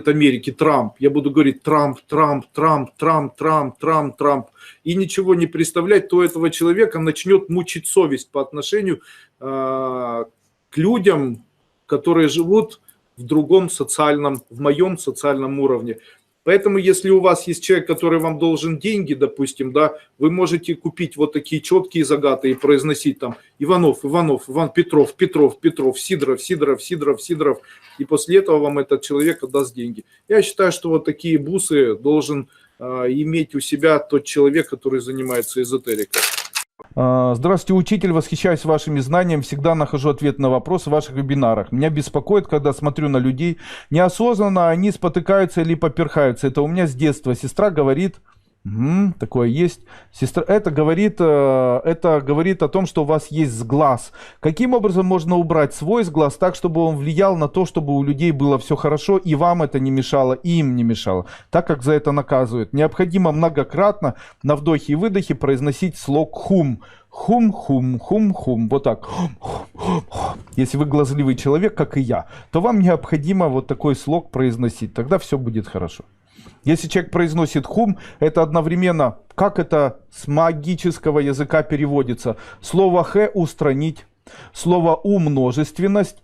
Америки, Трамп, я буду говорить Трамп, Трамп, Трамп, Трамп, Трамп, Трамп, Трамп, и ничего не представлять, то этого человека начнет мучить совесть по отношению к людям, которые живут в другом социальном, в моем социальном уровне. Поэтому, если у вас есть человек, который вам должен деньги, допустим, да, вы можете купить вот такие четки из агата и произносить там Иванов, Иванов, Иван Петров, Петров, Петров, Сидоров, Сидоров, Сидоров, Сидоров. И после этого вам этот человек отдаст деньги. Я считаю, что вот такие бусы должен иметь у себя тот человек, который занимается эзотерикой. Здравствуйте, учитель, восхищаюсь вашими знаниями, всегда нахожу ответ на вопросы в ваших вебинарах. Меня беспокоит, когда смотрю на людей, неосознанно они спотыкаются или поперхаются. Это у меня с детства. Сестра говорит, такое есть. Сестра, это говорит о том, что у вас есть сглаз. Каким образом можно убрать свой сглаз так, чтобы он влиял на то, чтобы у людей было все хорошо, и вам это не мешало, и им не мешало, так как за это наказывают? Необходимо многократно на вдохе и выдохе произносить слог хум. Хум, хум, хум, хум. Вот так. Если вы глазливый человек, как и я, то вам необходимо вот такой слог произносить. Тогда все будет хорошо. Если человек произносит хум, это одновременно, как это с магического языка переводится? Слово х устранить, слово у множественность,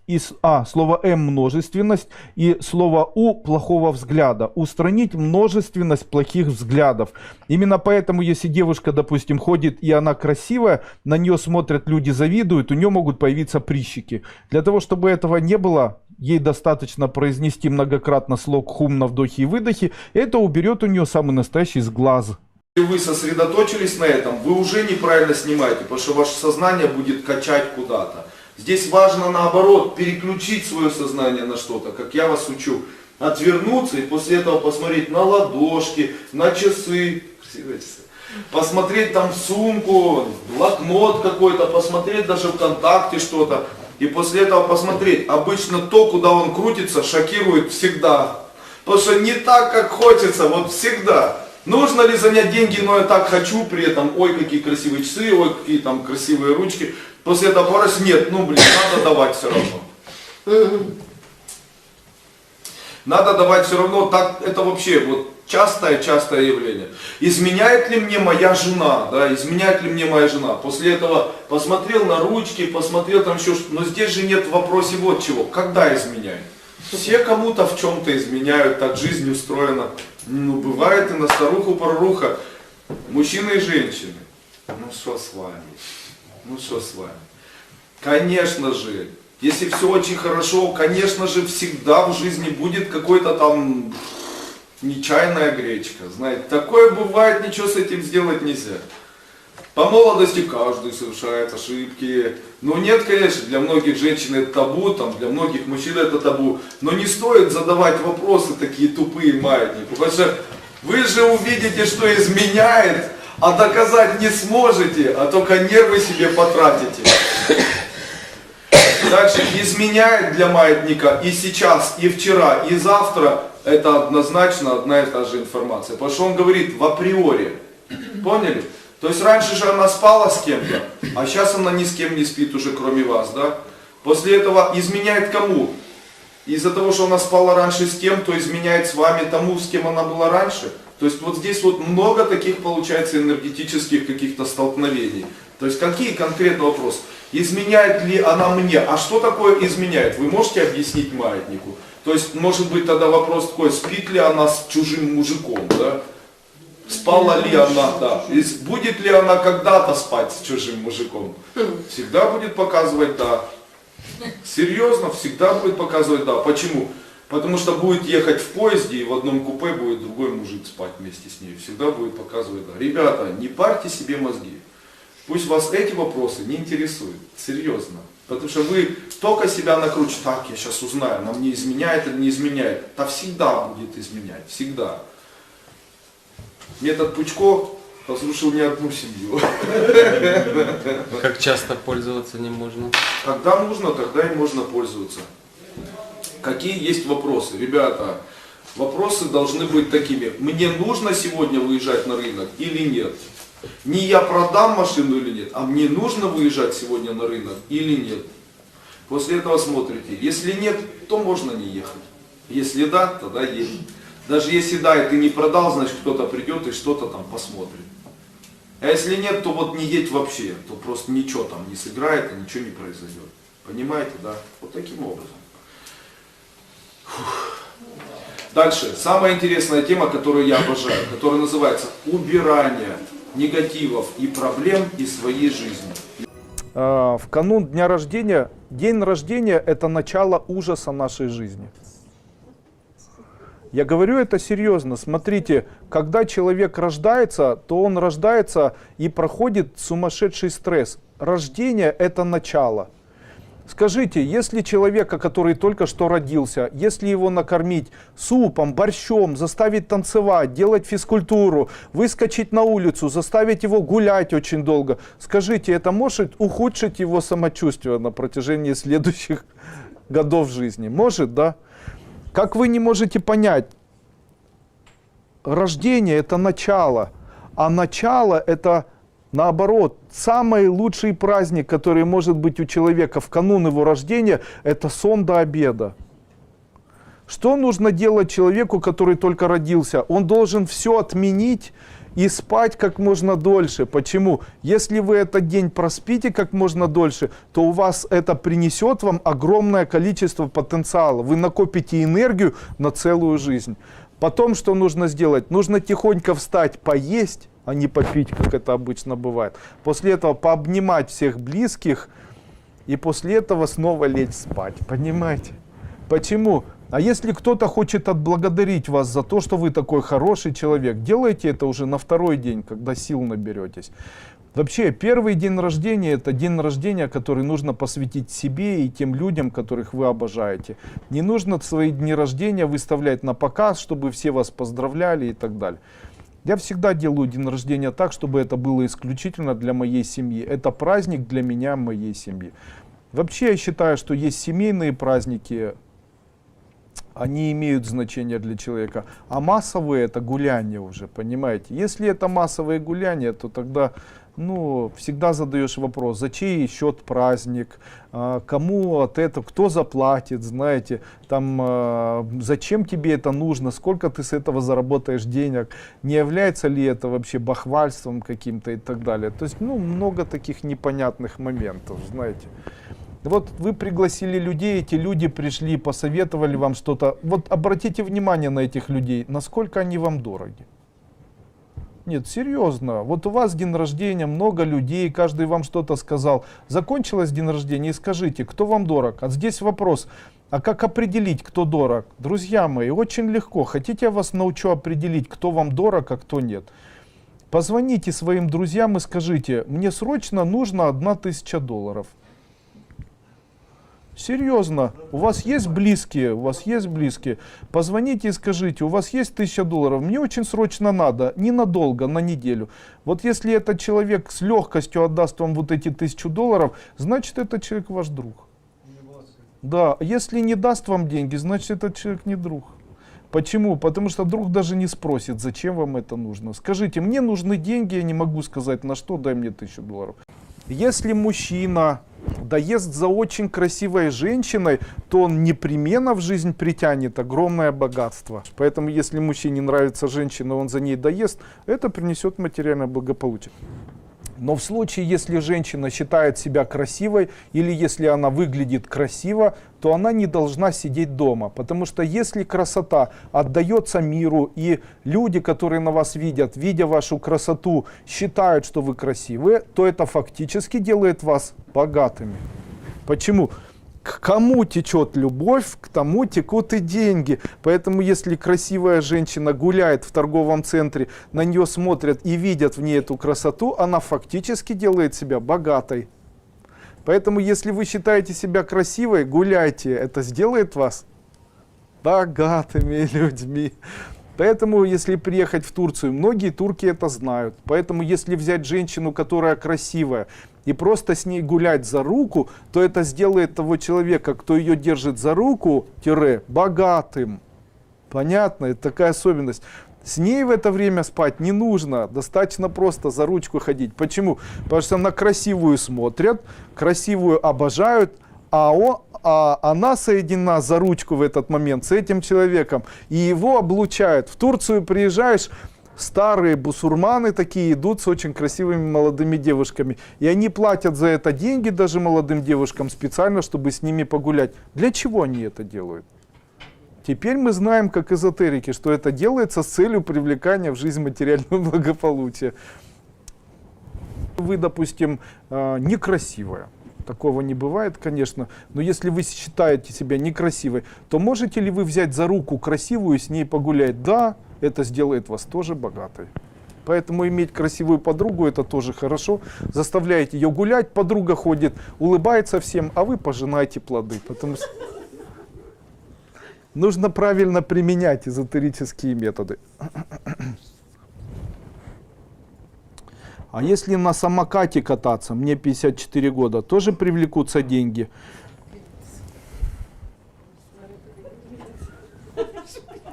слово м множественность и слово у плохого взгляда. Устранить множественность плохих взглядов. Именно поэтому, если девушка, допустим, ходит и она красивая, на нее смотрят люди, завидуют, у нее могут появиться прыщики. Для того, чтобы этого не было, ей достаточно произнести многократно слог хум на вдохе и выдохе, и это уберет у нее самый настоящий сглаз. Если вы сосредоточились на этом, вы уже неправильно снимаете, потому что ваше сознание будет качать куда-то. Здесь важно наоборот переключить свое сознание на что-то, как я вас учу. Отвернуться и после этого посмотреть на ладошки, на часы, красивые часы. Посмотреть там в сумку, блокнот какой-то, посмотреть даже ВКонтакте что-то. И после этого посмотреть. Обычно то, куда он крутится, шокирует всегда. Потому что не так, как хочется, вот всегда. Нужно ли занять деньги, но я так хочу, при этом, ой, какие красивые часы, ой, какие там красивые ручки. После этого порос, нет, надо давать все равно. Надо давать все равно, так, это вообще вот частое явление. Изменяет ли мне моя жена, да, изменяет ли мне моя жена? После этого посмотрел на ручки, посмотрел там еще что-то, но здесь же нет в вопросе вот чего, когда изменяет? Все кому-то в чем-то изменяют, так жизнь устроена. Бывает и на старуху проруха. Мужчины и женщины. Ну что с вами? Конечно же, если все очень хорошо, конечно же, всегда в жизни будет какой-то там нечаянная гречка. Знаете, такое бывает, ничего с этим сделать нельзя. По молодости каждый совершает ошибки. Но нет, конечно, для многих женщин это табу, там, для многих мужчин это табу. Но не стоит задавать вопросы такие тупые маятнику. Потому что вы же увидите, что изменяет, а доказать не сможете, а только нервы себе потратите. Дальше, изменяет для маятника и сейчас, и вчера, и завтра, это однозначно одна и та же информация. Потому что он говорит в априори. Поняли? То есть раньше же она спала с кем-то, а сейчас она ни с кем не спит уже, кроме вас, да? После этого изменяет кому? Из-за того, что она спала раньше с кем-то, изменяет с вами тому, с кем она была раньше. То есть вот здесь вот много таких получается энергетических каких-то столкновений. То есть какие конкретно вопросы? Изменяет ли она мне? А что такое изменяет? Вы можете объяснить маятнику? То есть может быть тогда вопрос такой, спит ли она с чужим мужиком, да? Спала ли она, да. И будет ли она когда-то спать с чужим мужиком? Всегда будет показывать да. Серьезно, всегда будет показывать да. Почему? Потому что будет ехать в поезде, и в одном купе будет другой мужик спать вместе с ней. Всегда будет показывать да. Ребята, не парьте себе мозги. Пусть вас эти вопросы не интересуют. Серьезно. Потому что вы только себя накручиваете. Так, я сейчас узнаю, она мне изменяет или не изменяет. Да всегда будет изменять. Всегда. Метод Пучко Разрушил не одну семью. Как часто пользоваться не можно? Когда нужно, тогда и можно пользоваться. Какие есть вопросы? Ребята, вопросы должны быть такими. Мне нужно сегодня выезжать на рынок или нет? Не я продам машину или нет, а мне нужно выезжать сегодня на рынок или нет? После этого смотрите. Если нет, то можно не ехать. Если да, тогда едь. Даже если да, и ты не продал, значит кто-то придет и что-то там посмотрит. А если нет, то вот не едь вообще, то просто ничего там не сыграет и ничего не произойдет. Понимаете, да? Вот таким образом. Фух. Дальше. Самая интересная тема, которую я обожаю, которая называется убирание негативов и проблем из своей жизни. В канун дня рождения, день рождения это начало ужаса нашей жизни. Я говорю это серьезно. Смотрите, когда человек рождается, то он рождается и проходит сумасшедший стресс. Рождение это начало. Скажите, если человека, который только что родился, если его накормить супом, борщом, заставить танцевать, делать физкультуру, выскочить на улицу, заставить его гулять очень долго, скажите, это может ухудшить его самочувствие на протяжении следующих годов жизни? Может, да? Как вы не можете понять, рождение это начало, а начало это наоборот, самый лучший праздник, который может быть у человека в канун его рождения, это сон до обеда. Что нужно делать человеку, который только родился? Он должен все отменить и спать как можно дольше. Почему? Если вы этот день проспите как можно дольше, то у вас это принесет вам огромное количество потенциала. Вы накопите энергию на целую жизнь. Потом что нужно сделать? Нужно тихонько встать, поесть, а не попить, как это обычно бывает. После этого пообнимать всех близких и после этого снова лечь спать. Понимаете? Почему? А если кто-то хочет отблагодарить вас за то, что вы такой хороший человек, делайте это уже на второй день, когда сил наберетесь. Вообще, первый день рождения – это день рождения, который нужно посвятить себе и тем людям, которых вы обожаете. Не нужно свои дни рождения выставлять на показ, чтобы все вас поздравляли и так далее. Я всегда делаю день рождения так, чтобы это было исключительно для моей семьи. Это праздник для меня, моей семьи. Вообще, я считаю, что есть семейные праздники, они имеют значение для человека. А массовые это гуляние уже, понимаете. Если это массовые гуляния, то тогда всегда задаешь вопрос, за чей счет праздник, кому от этого, кто заплатит, знаете, там, зачем тебе это нужно, сколько ты с этого заработаешь денег, не является ли это вообще бахвальством каким-то и так далее. То есть, много таких непонятных моментов, знаете. Вот вы пригласили людей, эти люди пришли, посоветовали вам что-то. Вот обратите внимание на этих людей, насколько они вам дороги. Нет, серьезно. Вот у вас день рождения, много людей, каждый вам что-то сказал. Закончилось день рождения и скажите, кто вам дорог? А здесь вопрос, а как определить, кто дорог? Друзья мои, очень легко. Хотите, я вас научу определить, кто вам дорог, а кто нет? Позвоните своим друзьям и скажите, мне срочно нужно $1000. Серьезно, у вас есть близкие, позвоните и скажите, у вас есть $1000, мне очень срочно надо, ненадолго, на неделю. Вот если этот человек с легкостью отдаст вам вот эти $1000, значит этот человек ваш друг. Да, если не даст вам деньги, значит этот человек не друг. Почему? Потому что друг даже не спросит, зачем вам это нужно. Скажите, мне нужны деньги, я не могу сказать на что, дай мне $1000. Если мужчина доест за очень красивой женщиной, то он непременно в жизнь притянет огромное богатство. Поэтому если мужчине нравится женщина, он за ней доест, это принесет материальное благополучие. Но в случае, если женщина считает себя красивой или если она выглядит красиво, то она не должна сидеть дома. Потому что если красота отдается миру и люди, которые на вас видят, видя вашу красоту, считают, что вы красивые, то это фактически делает вас богатыми. Почему? К кому течет любовь, к тому текут и деньги. Поэтому если красивая женщина гуляет в торговом центре, на нее смотрят и видят в ней эту красоту, она фактически делает себя богатой. Поэтому если вы считаете себя красивой, гуляйте, это сделает вас богатыми людьми. Поэтому, если приехать в Турцию, многие турки это знают. Поэтому, если взять женщину, которая красивая, и просто с ней гулять за руку, то это сделает того человека, кто ее держит за руку, богатым. Понятно? Это такая особенность. С ней в это время спать не нужно, достаточно просто за ручку ходить. Почему? Потому что на красивую смотрят, красивую обожают, а она соединена за ручку в этот момент с этим человеком, и его облучают. В Турцию приезжаешь, старые бусурманы такие идут с очень красивыми молодыми девушками, и они платят за это деньги даже молодым девушкам специально, чтобы с ними погулять. Для чего они это делают? Теперь мы знаем, как эзотерики, что это делается с целью привлекания в жизнь материального благополучия. Вы, допустим, некрасивая. Такого не бывает, конечно. Но если вы считаете себя некрасивой, то можете ли вы взять за руку красивую и с ней погулять? Да, это сделает вас тоже богатой. Поэтому иметь красивую подругу — это тоже хорошо. Заставляете ее гулять, подруга ходит, улыбается всем, а вы пожинаете плоды. Потому что нужно правильно применять эзотерические методы. А если на самокате кататься, мне 54 года, тоже привлекутся деньги?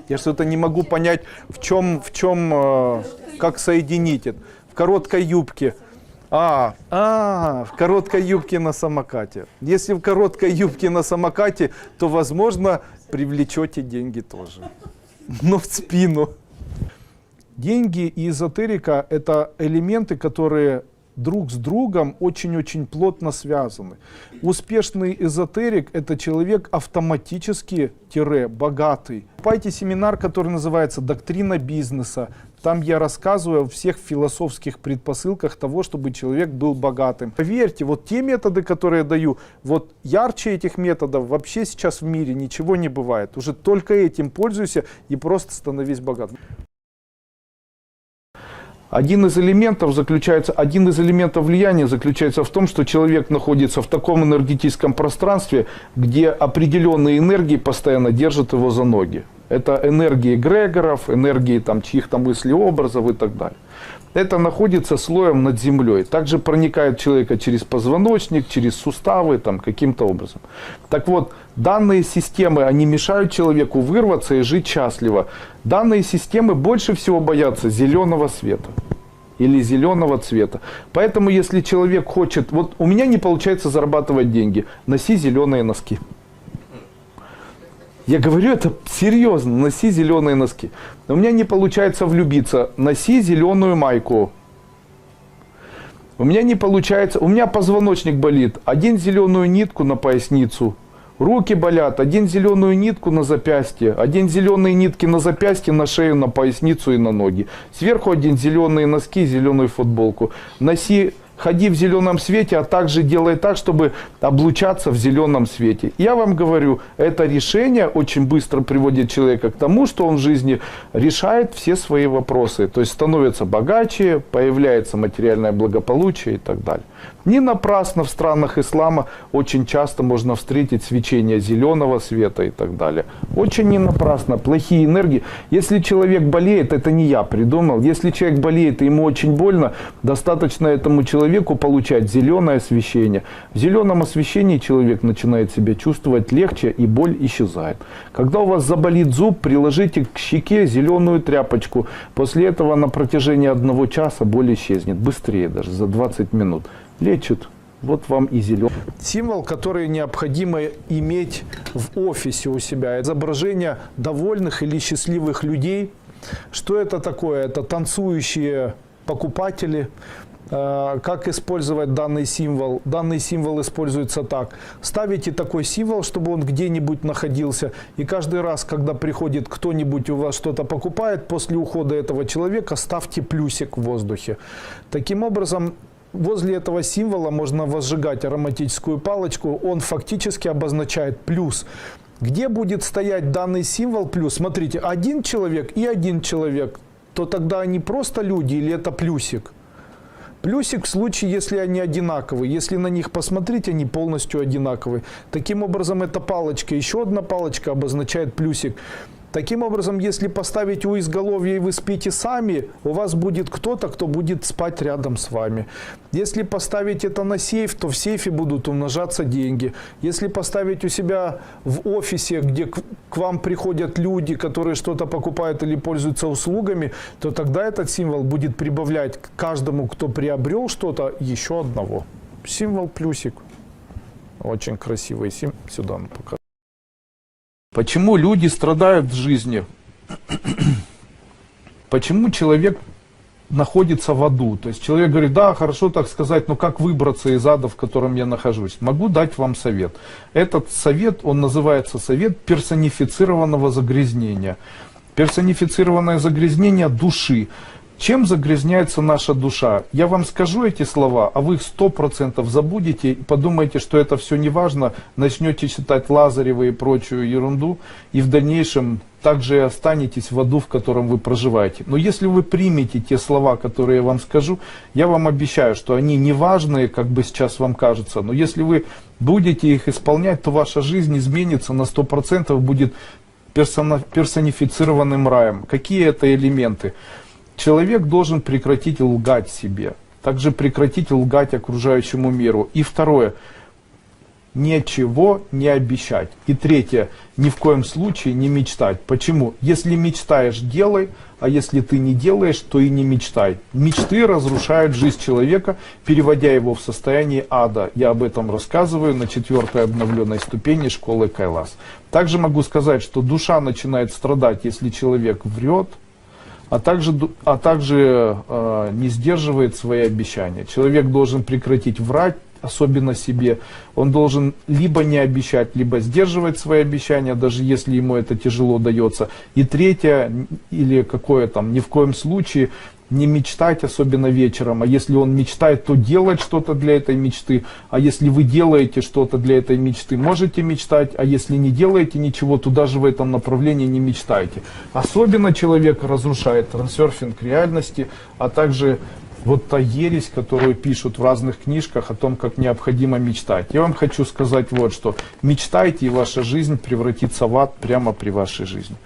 Я что-то не могу понять, в чем, как соединить это. В короткой юбке. В короткой юбке на самокате. Если в короткой юбке на самокате, то, возможно, привлечете деньги тоже. Но в спину. Деньги и эзотерика — это элементы, которые друг с другом очень-очень плотно связаны. Успешный эзотерик — это человек автоматически богатый. Покупайте семинар, который называется «Доктрина бизнеса». Там я рассказываю о всех философских предпосылках того, чтобы человек был богатым. Поверьте, вот те методы, которые я даю, вот ярче этих методов вообще сейчас в мире ничего не бывает. Уже только этим пользуйся и просто становись богатым. Один из элементов влияния заключается в том, что человек находится в таком энергетическом пространстве, где определенные энергии постоянно держат его за ноги. Это энергии эгрегоров, энергии чьих-то мыслей, образов и так далее. Это находится слоем над землей. Также проникает человека через позвоночник, через суставы, каким-то образом. Так вот, данные системы, они мешают человеку вырваться и жить счастливо. Данные системы больше всего боятся зеленого света или зеленого цвета. Поэтому, если человек хочет... Вот у меня не получается зарабатывать деньги. Носи зеленые носки. Я говорю это серьезно, носи зеленые носки. У меня не получается влюбиться, носи зеленую майку. У меня не получается, у меня позвоночник болит, одень зеленую нитку на поясницу. Руки болят, одень зеленую нитку на запястье, одень зеленые нитки на запястье, на шею, на поясницу и на ноги. Сверху одень зеленые носки, зеленую футболку. Ходи в зеленом свете, а также делай так, чтобы облучаться в зеленом свете. Я вам говорю, это решение очень быстро приводит человека к тому, что он в жизни решает все свои вопросы. То есть становится богаче, появляется материальное благополучие и так далее. Не напрасно в странах ислама очень часто можно встретить свечение зеленого света и так далее. Очень не напрасно. Плохие энергии. Если человек болеет, это не я придумал. Если человек болеет и ему очень больно, достаточно этому человеку получать зеленое освещение. В зеленом освещении человек начинает себя чувствовать легче, и боль исчезает. Когда у вас заболит зуб, приложите к щеке зеленую тряпочку. После этого на протяжении 1 часа боль исчезнет. Быстрее даже, за 20 минут. Лечит. Вот вам и зеленый. Символ, который необходимо иметь в офисе у себя. Изображение довольных или счастливых людей. Что это такое? Это танцующие покупатели. Как использовать данный символ? Данный символ используется так. Ставите такой символ, чтобы он где-нибудь находился. И каждый раз, когда приходит кто-нибудь у вас что-то покупает, после ухода этого человека ставьте плюсик в воздухе. Таким образом, возле этого символа можно возжигать ароматическую палочку. Он фактически обозначает плюс. Где будет стоять данный символ плюс? Смотрите, один человек и один человек. То тогда они просто люди или это плюсик? Плюсик в случае, если они одинаковые. Если на них посмотреть, они полностью одинаковые. Таким образом, эта палочка, еще одна палочка обозначает плюсик. Таким образом, если поставить у изголовья и вы спите сами, у вас будет кто-то, кто будет спать рядом с вами. Если поставить это на сейф, то в сейфе будут умножаться деньги. Если поставить у себя в офисе, где к вам приходят люди, которые что-то покупают или пользуются услугами, то тогда этот символ будет прибавлять к каждому, кто приобрел что-то, еще одного. Символ плюсик. Очень красивый символ. Сюда покажу. Почему люди страдают в жизни? Почему человек находится в аду? То есть человек говорит, да, хорошо так сказать, но как выбраться из ада, в котором я нахожусь? Могу дать вам совет. Этот совет, он называется совет персонифицированного загрязнения. Персонифицированное загрязнение души. Чем загрязняется наша душа? Я вам скажу эти слова, а вы их 100% забудете и подумаете, что это все не важно, начнете читать Лазарева и прочую ерунду, и в дальнейшем также и останетесь в аду, в котором вы проживаете. Но если вы примете те слова, которые я вам скажу, я вам обещаю, что они не важные, как бы сейчас вам кажется, но если вы будете их исполнять, то ваша жизнь изменится на 100%, будет персонифицированным раем. Какие это элементы? Человек должен прекратить лгать себе, также прекратить лгать окружающему миру. И второе, ничего не обещать. И третье, ни в коем случае не мечтать. Почему? Если мечтаешь, делай, а если ты не делаешь, то и не мечтай. Мечты разрушают жизнь человека, переводя его в состояние ада. Я об этом рассказываю на 4-й обновленной ступени школы Кайлас. Также могу сказать, что душа начинает страдать, если человек врет, а также не сдерживает свои обещания. Человек должен прекратить врать, особенно себе. Он должен либо не обещать, либо сдерживать свои обещания, даже если ему это тяжело дается. И третье, или какое там, ни в коем случае не мечтать, особенно вечером. А если он мечтает, то делать что-то для этой мечты. А если вы делаете что-то для этой мечты, можете мечтать. А если не делаете ничего, то даже в этом направлении не мечтайте. Особенно человек разрушает трансерфинг реальности, а также вот та ересь, которую пишут в разных книжках о том, как необходимо мечтать. Я вам хочу сказать вот что. Мечтайте, и ваша жизнь превратится в ад прямо при вашей жизни.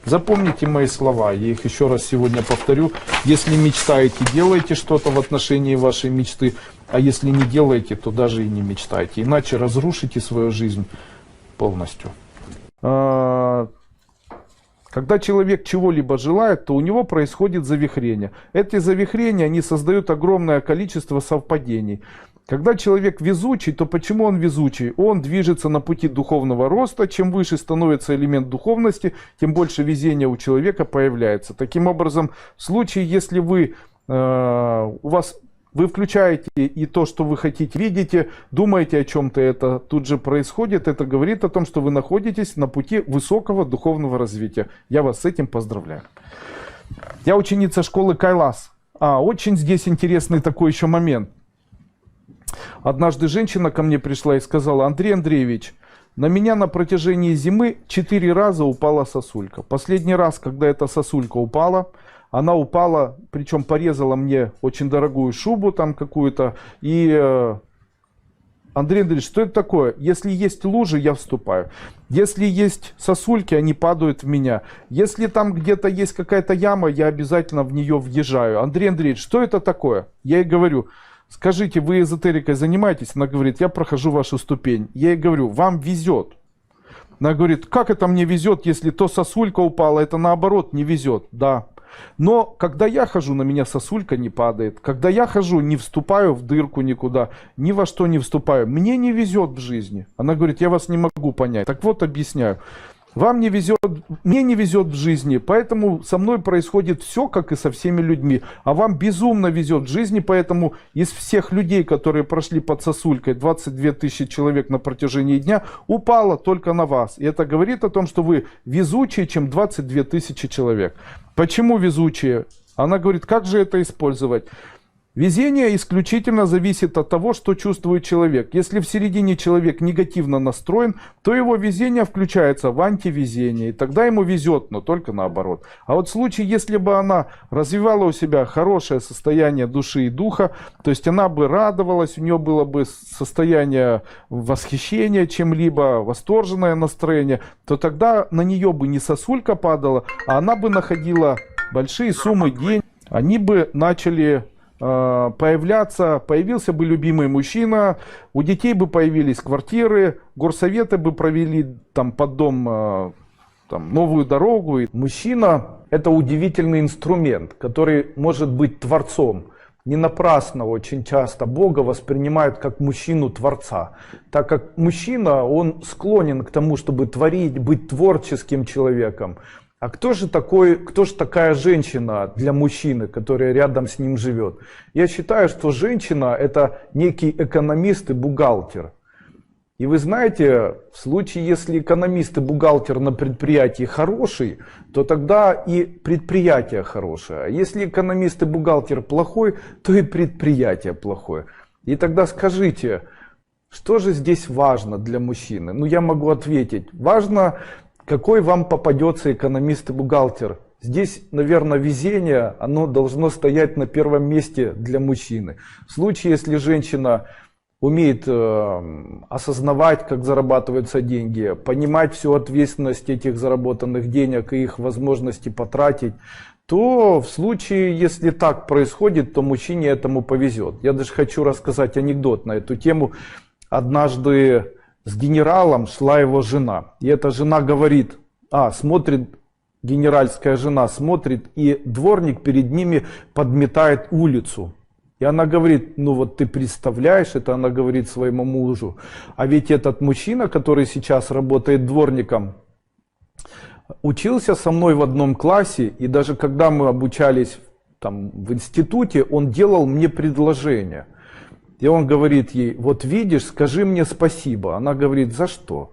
Запомните мои слова, я их еще раз сегодня повторю. Если мечтаете, делайте что-то в отношении вашей мечты, а если не делаете, то даже и не мечтайте. Иначе разрушите свою жизнь полностью. Когда человек чего-либо желает, то у него происходит завихрение. Эти завихрения, они создают огромное количество совпадений. Когда человек везучий, то почему он везучий? Он движется на пути духовного роста. Чем выше становится элемент духовности, тем больше везения у человека появляется. Таким образом, в случае, если вы включаете и то, что вы хотите, видите, думаете о чем-то, это тут же происходит. Это говорит о том, что вы находитесь на пути высокого духовного развития. Я вас с этим поздравляю. Я ученица школы Кайлас. Очень здесь интересный такой еще момент. Однажды женщина ко мне пришла и сказала: Андрей Андреевич, на меня на протяжении зимы 4 раза упала сосулька. Последний раз, когда эта сосулька упала, она упала, причем порезала мне очень дорогую шубу там какую-то. И Андрей Андреевич, что это такое? Если есть лужи, я вступаю. Если есть сосульки, они падают в меня. Если там где-то есть какая-то яма, я обязательно в нее въезжаю. Андрей Андреевич, что это такое? Я ей говорю: скажите, вы эзотерикой занимаетесь? Она говорит: я прохожу вашу ступень. Я ей говорю: вам везет. Она говорит: как это мне везет, если то сосулька упала, это наоборот не везет. Да. Но когда я хожу, на меня сосулька не падает. Когда я хожу, не вступаю в дырку никуда, ни во что не вступаю. Мне не везет в жизни. Она говорит: я вас не могу понять. Так вот, объясняю. Вам не везет, мне не везет в жизни, поэтому со мной происходит все, как и со всеми людьми. А вам безумно везет в жизни, поэтому из всех людей, которые прошли под сосулькой, 22 тысячи человек на протяжении дня, упало только на вас. И это говорит о том, что вы везучее, чем 22 тысячи человек. Почему везучие? Она говорит: как же это использовать? Везение исключительно зависит от того, что чувствует человек. Если в середине человек негативно настроен, то его везение включается в антивезение. И тогда ему везет, но только наоборот. А вот в случае, если бы она развивала у себя хорошее состояние души и духа, то есть она бы радовалась, у нее было бы состояние восхищения чем-либо, восторженное настроение, то тогда на нее бы не сосулька падала, а она бы находила большие суммы денег. Они бы начали появился бы любимый мужчина, у детей бы появились квартиры, горсоветы бы провели там под дом новую дорогу. Мужчина — это удивительный инструмент, который может быть творцом. Не напрасно очень часто Бога воспринимают как мужчину-творца, так как мужчина, он склонен к тому, чтобы творить, быть творческим человеком. А кто же такая женщина для мужчины, которая рядом с ним живет? Я считаю, что женщина — это некий экономист и бухгалтер. И вы знаете, в случае, если экономист и бухгалтер на предприятии хороший, то тогда и предприятие хорошее. А если экономист и бухгалтер плохой, то и предприятие плохое. И тогда скажите, что же здесь важно для мужчины? Ну, я могу ответить. Важно, какой вам попадется экономист и бухгалтер. Здесь, наверное, везение, оно должно стоять на первом месте для мужчины. В случае, если женщина умеет осознавать, как зарабатываются деньги, понимать всю ответственность этих заработанных денег и их возможности потратить, то в случае, если так происходит, то мужчине этому повезет. Я даже хочу рассказать анекдот на эту тему. Однажды с генералом шла его жена. И эта жена говорит, смотрит, генеральская жена смотрит, и дворник перед ними подметает улицу. И она говорит, ну вот ты представляешь, это она говорит своему мужу, а ведь этот мужчина, который сейчас работает дворником, учился со мной в одном классе, и даже когда мы обучались в институте, он делал мне предложение. И он говорит ей, вот видишь, скажи мне спасибо. Она говорит, за что?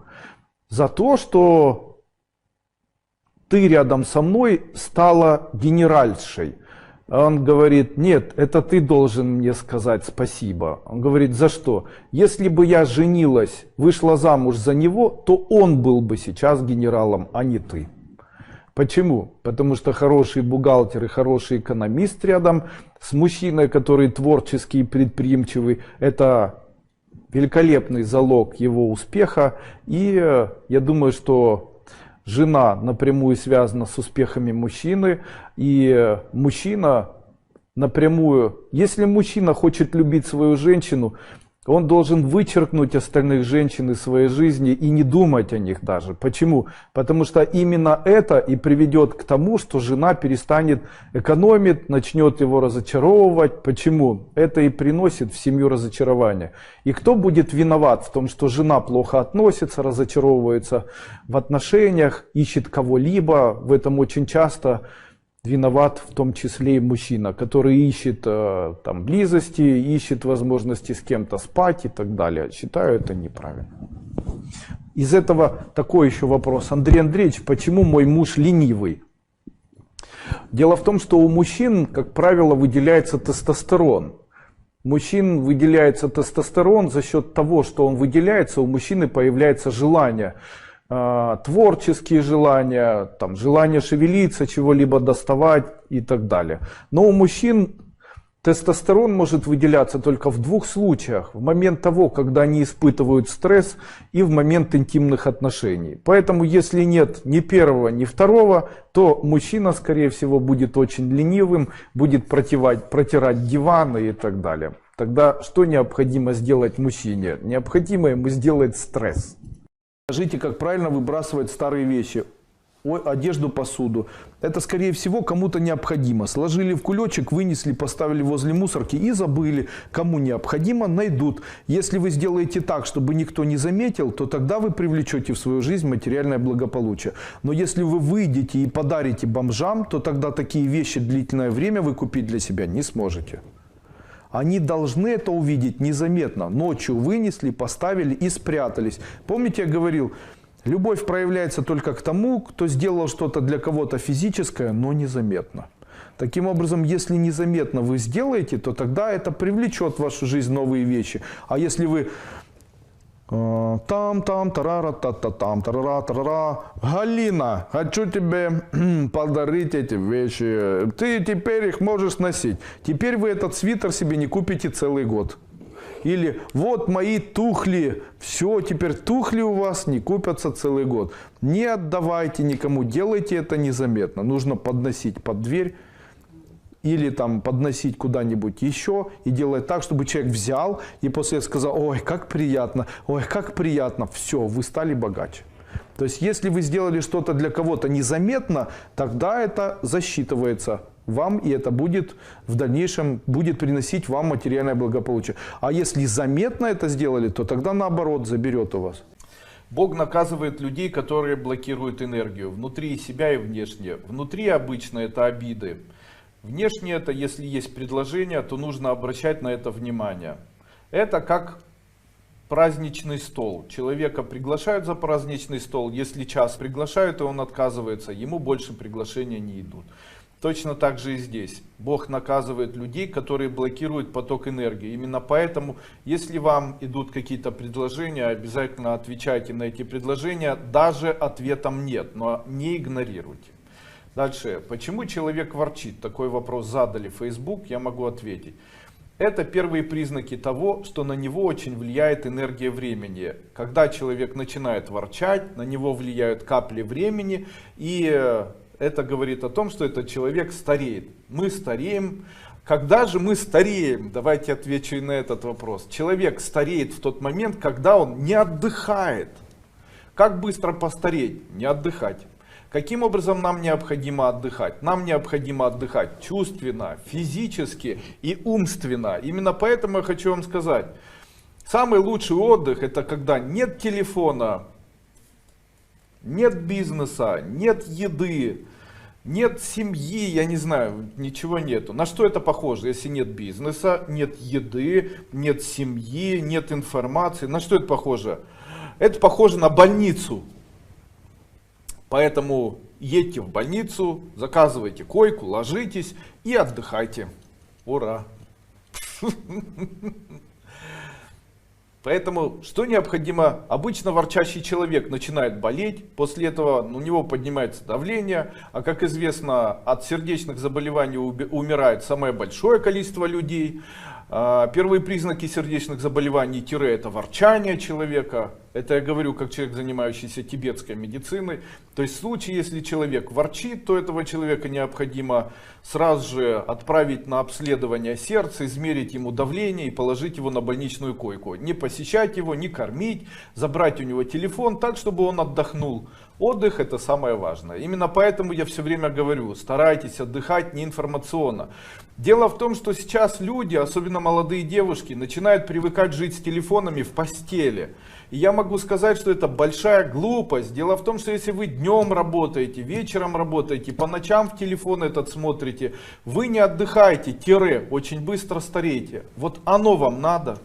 За то, что ты рядом со мной стала генеральшей. А он говорит, нет, это ты должен мне сказать спасибо. Он говорит, за что? Если бы я женилась, вышла замуж за него, то он был бы сейчас генералом, а не ты. Почему? Потому что хороший бухгалтер и хороший экономист рядом с мужчиной, который творческий и предприимчивый, это великолепный залог его успеха. И я думаю, что жена напрямую связана с успехами мужчины. И мужчина напрямую, если мужчина хочет любить свою женщину, он должен вычеркнуть остальных женщин из своей жизни и не думать о них даже. Почему? Потому что именно это и приведет к тому, что жена перестанет экономить, начнет его разочаровывать. Почему? Это и приносит в семью разочарование. И кто будет виноват в том, что жена плохо относится, разочаровывается в отношениях, ищет кого-либо? В этом очень часто виноват в том числе и мужчина, который ищет близости, ищет возможности с кем-то спать и так далее. Считаю это неправильно. Из этого такой еще вопрос. Андрей Андреевич, почему мой муж ленивый? Дело в том, что у мужчин, как правило, выделяется тестостерон. У мужчин выделяется тестостерон, за счет того, что он выделяется, у мужчины появляется желание. Творческие желания, желание шевелиться, чего-либо доставать и так далее. Но у мужчин тестостерон может выделяться только в двух случаях. В момент того, когда они испытывают стресс, и в момент интимных отношений. Поэтому если нет ни первого, ни второго, то мужчина, скорее всего, будет очень ленивым, будет протирать диваны и так далее. Тогда что необходимо сделать мужчине? Необходимо ему сделать стресс. Скажите, как правильно выбрасывать старые вещи, одежду, посуду. Это, скорее всего, кому-то необходимо. Сложили в кулечек, вынесли, поставили возле мусорки и забыли. Кому необходимо, найдут. Если вы сделаете так, чтобы никто не заметил, то тогда вы привлечете в свою жизнь материальное благополучие. Но если вы выйдете и подарите бомжам, то тогда такие вещи длительное время вы купить для себя не сможете. Они должны это увидеть незаметно. Ночью вынесли, поставили и спрятались. Помните, я говорил, любовь проявляется только к тому, кто сделал что-то для кого-то физическое, но незаметно. Таким образом, если незаметно вы сделаете, то тогда это привлечет в вашу жизнь новые вещи. А если вы тарара, Галина, хочу тебе подарить эти вещи. Ты теперь их можешь носить. Теперь вы этот свитер себе не купите целый год. Или вот мои тухли, все, теперь тухли у вас не купятся целый год. Не отдавайте никому, делайте это незаметно. Нужно подносить под дверь или там подносить куда-нибудь еще и делать так, чтобы человек взял и после этого сказал: ой, как приятно, все, вы стали богаче. То есть, если вы сделали что-то для кого-то незаметно, тогда это засчитывается вам, и это будет в дальнейшем будет приносить вам материальное благополучие. А если заметно это сделали, то тогда наоборот заберет у вас. Бог наказывает людей, которые блокируют энергию внутри себя и внешне. Внутри обычно это обиды. Внешне это, если есть предложение, то нужно обращать на это внимание. Это как праздничный стол. Человека приглашают за праздничный стол. Если час приглашают, и он отказывается, ему больше приглашения не идут. Точно так же и здесь. Бог наказывает людей, которые блокируют поток энергии. Именно поэтому, если вам идут какие-то предложения, обязательно отвечайте на эти предложения. Даже ответом нет, но не игнорируйте. Дальше. Почему человек ворчит? Такой вопрос задали в Facebook, я могу ответить. Это первые признаки того, что на него очень влияет энергия времени. Когда человек начинает ворчать, на него влияют капли времени, и это говорит о том, что этот человек стареет. Мы стареем. Когда же мы стареем? Давайте отвечу и на этот вопрос. Человек стареет в тот момент, когда он не отдыхает. Как быстро постареть? Не отдыхать. Каким образом нам необходимо отдыхать? Нам необходимо отдыхать чувственно, физически и умственно. Именно поэтому я хочу вам сказать, самый лучший отдых — это когда нет телефона, нет бизнеса, нет еды, нет семьи, я не знаю, ничего нету. На что это похоже, если нет бизнеса, нет еды, нет семьи, нет информации? На что это похоже? Это похоже на больницу. Поэтому едьте в больницу, заказывайте койку, ложитесь и отдыхайте. Ура! Поэтому, что необходимо? Обычно ворчащий человек начинает болеть, после этого у него поднимается давление, а как известно, от сердечных заболеваний умирает самое большое количество людей. Первые признаки сердечных заболеваний — это ворчание человека. Это я говорю как человек, занимающийся тибетской медициной. То есть в случае, если человек ворчит, то этого человека необходимо сразу же отправить на обследование сердца, измерить ему давление и положить его на больничную койку. Не посещать его, не кормить, забрать у него телефон так, чтобы он отдохнул. Отдых — это самое важное. Именно поэтому я все время говорю, старайтесь отдыхать неинформационно. Дело в том, что сейчас люди, особенно молодые девушки, начинают привыкать жить с телефонами в постели. И я могу сказать, что это большая глупость. Дело в том, что если вы днем работаете, вечером работаете, по ночам в телефон этот смотрите, вы не отдыхаете, очень быстро стареете. Вот оно вам надо.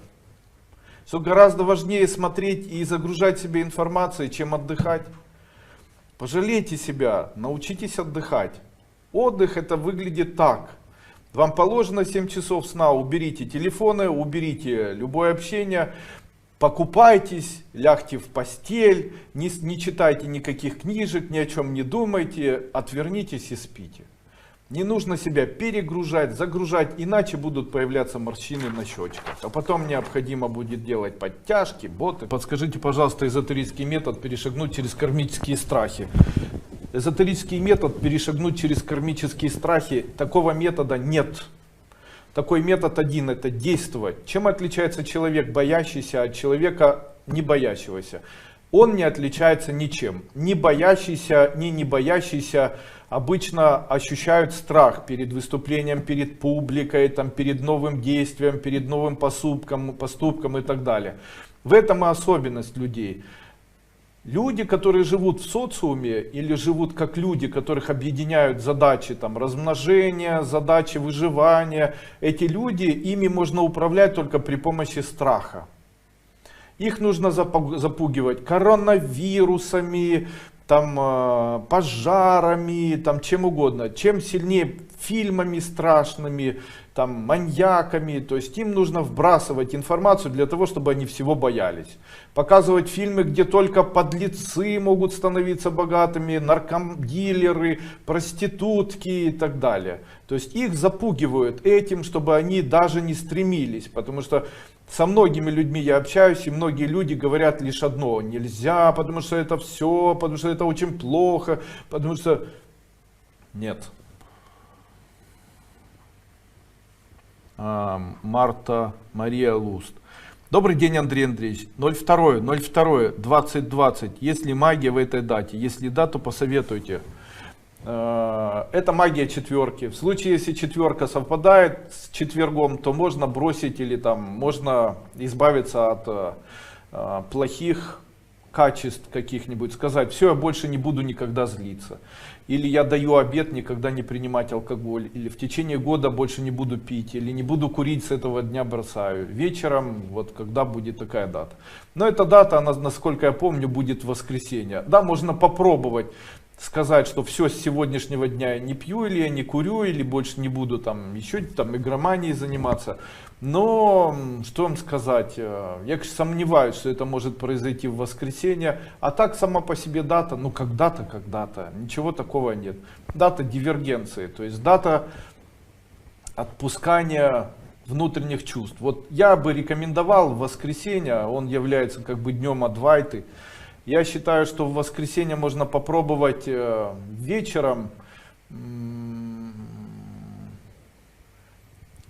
Что гораздо важнее смотреть и загружать себе информацией, чем отдыхать. Пожалейте себя, научитесь отдыхать. Отдых — это выглядит так. Вам положено 7 часов сна, уберите телефоны, уберите любое общение, покупайтесь, лягте в постель, не читайте никаких книжек, ни о чем не думайте, отвернитесь и спите. Не нужно себя перегружать, загружать, иначе будут появляться морщины на щечках. А потом необходимо будет делать подтяжки, боты. Подскажите, пожалуйста, эзотерический метод перешагнуть через кармические страхи. Эзотерический метод перешагнуть через кармические страхи, такого метода нет. Такой метод один — это действовать. Чем отличается человек, боящийся, от человека не боящегося? Он не отличается ничем. Ни боящийся, ни не боящийся обычно ощущают страх перед выступлением, перед публикой, перед новым действием, перед новым поступком и так далее. В этом и особенность людей. Люди, которые живут в социуме или живут как люди, которых объединяют задачи размножения, задачи выживания, эти люди, ими можно управлять только при помощи страха. Их нужно запугивать коронавирусами, там пожарами, там чем угодно. Чем сильнее фильмами страшными, там маньяками, то есть им нужно вбрасывать информацию для того, чтобы они всего боялись. Показывать фильмы, где только подлецы могут становиться богатыми, наркодилеры, проститутки и так далее. То есть их запугивают этим, чтобы они даже не стремились, потому что со многими людьми я общаюсь, и многие люди говорят лишь одно: нельзя, потому что это все, потому что это очень плохо, потому что... Нет. Марта Мария Луст. Добрый день, Андрей Андреевич. 02.02.2020. Есть ли магия в этой дате? Если да, то посоветуйте. Это магия четверки. В случае, если четверка совпадает с четвергом, то можно бросить или там можно избавиться от плохих качеств каких-нибудь, сказать: все, я больше не буду никогда злиться. Или я даю обет никогда не принимать алкоголь, или в течение года больше не буду пить, или не буду курить, с этого дня бросаю. Вечером, вот когда будет такая дата. Но эта дата, она, насколько я помню, будет в воскресенье. Да, можно попробовать сказать, что все, с сегодняшнего дня я не пью, или я не курю, или больше не буду там еще там игроманией заниматься. Но что вам сказать, я сомневаюсь, что это может произойти в воскресенье. А так сама по себе дата, ну когда-то, ничего такого нет. Дата дивергенции, то есть дата отпускания внутренних чувств. Вот я бы рекомендовал в воскресенье, он является как бы днем Адвайты. Я считаю, что в воскресенье можно попробовать вечером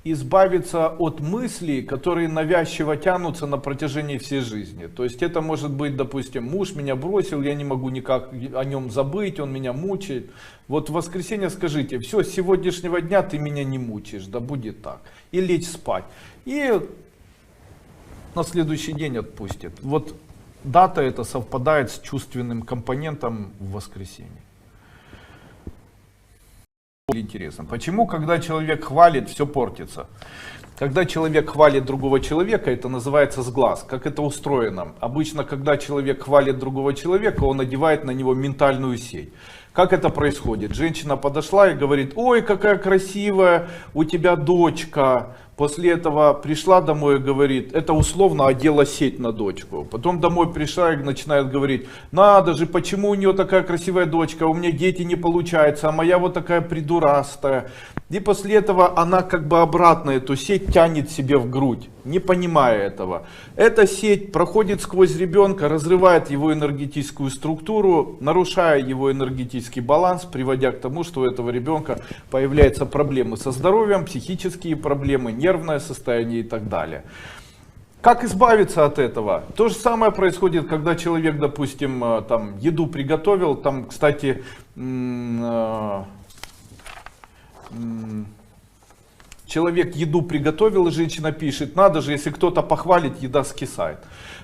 избавиться от мыслей, которые навязчиво тянутся на протяжении всей жизни. То есть это может быть, допустим, муж меня бросил, я не могу никак о нем забыть, он меня мучает. Вот в воскресенье скажите: все, с сегодняшнего дня ты меня не мучаешь, да будет так. И лечь спать. И на следующий день отпустит. Вот дата эта совпадает с чувственным компонентом в воскресенье. Интересно, почему, когда человек хвалит, все портится? Когда человек хвалит другого человека, это называется сглаз. Как это устроено? Обычно, когда человек хвалит другого человека, он одевает на него ментальную сеть. Как это происходит? Женщина подошла и говорит: ой, какая красивая у тебя дочка. После этого пришла домой и говорит, это условно одела сеть на дочку. Потом домой пришла и начинает говорить: надо же, почему у нее такая красивая дочка, у меня дети не получаются, а моя вот такая придурастая. И после этого она как бы обратно эту сеть тянет себе в грудь, не понимая этого. Эта сеть проходит сквозь ребенка, разрывает его энергетическую структуру, нарушая его энергетический баланс, приводя к тому, что у этого ребенка появляются проблемы со здоровьем, психические проблемы, нервное состояние и так далее. Как избавиться от этого? То же самое происходит, когда человек, допустим, там еду приготовил, там, кстати, человек еду приготовил, и женщина пишет: надо же, если кто-то похвалит, еда скисает.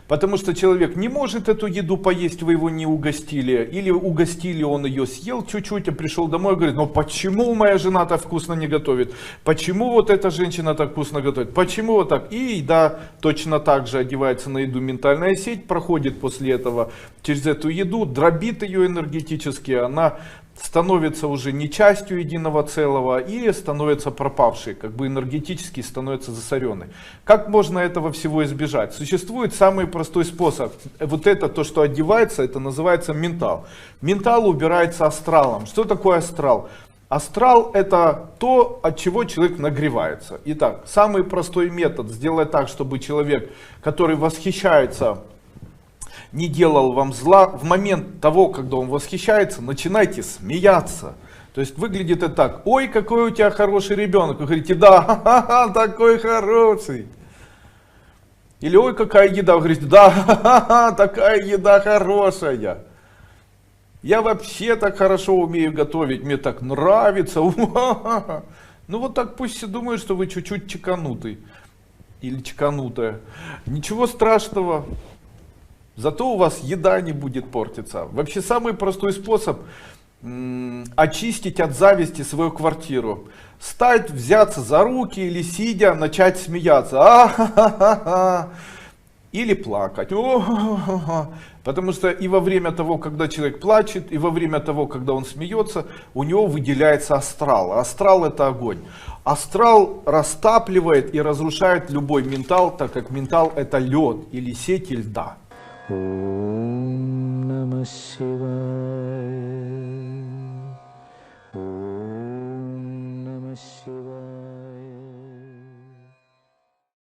Потому что человек не может эту еду поесть, вы его не угостили. Или угостили, он ее съел чуть-чуть, а пришел домой и говорит: ну почему моя жена так вкусно не готовит? Почему вот эта женщина так вкусно готовит? Почему вот так? И еда точно так же одевается на еду ментальная сеть, проходит после этого через эту еду, дробит ее энергетически, она становится уже не частью единого целого и становится пропавшей, как бы энергетически становится засоренной. Как можно этого всего избежать? Существует самый простой способ. Вот это, то, что одевается, это называется ментал. Ментал убирается астралом. Что такое астрал? Астрал — это то, от чего человек нагревается. Итак, самый простой метод — сделать так, чтобы человек, который восхищается, не делал вам зла. В момент того, когда он восхищается, начинайте смеяться. То есть выглядит это так: ой, какой у тебя хороший ребенок. Вы говорите: да, ха-ха, такой хороший. Или ой, какая еда. Вы говорите: да, ха-ха, такая еда хорошая. Я вообще так хорошо умею готовить, мне так нравится. Ну вот так пусть все думают, что вы чуть-чуть чеканутый. Или чеканутая. Ничего страшного. Зато у вас еда не будет портиться. Вообще самый простой способ очистить от зависти свою квартиру. Встать, взяться за руки или сидя начать смеяться. А-ха-ха-ха. или плакать. О-ха-ха-ха. Потому что и во время того, когда человек плачет, и во время того, когда он смеется, у него выделяется астрал. Астрал — это огонь. Астрал растапливает и разрушает любой ментал, так как ментал — это лед или сети льда. Om Namah Shivaya.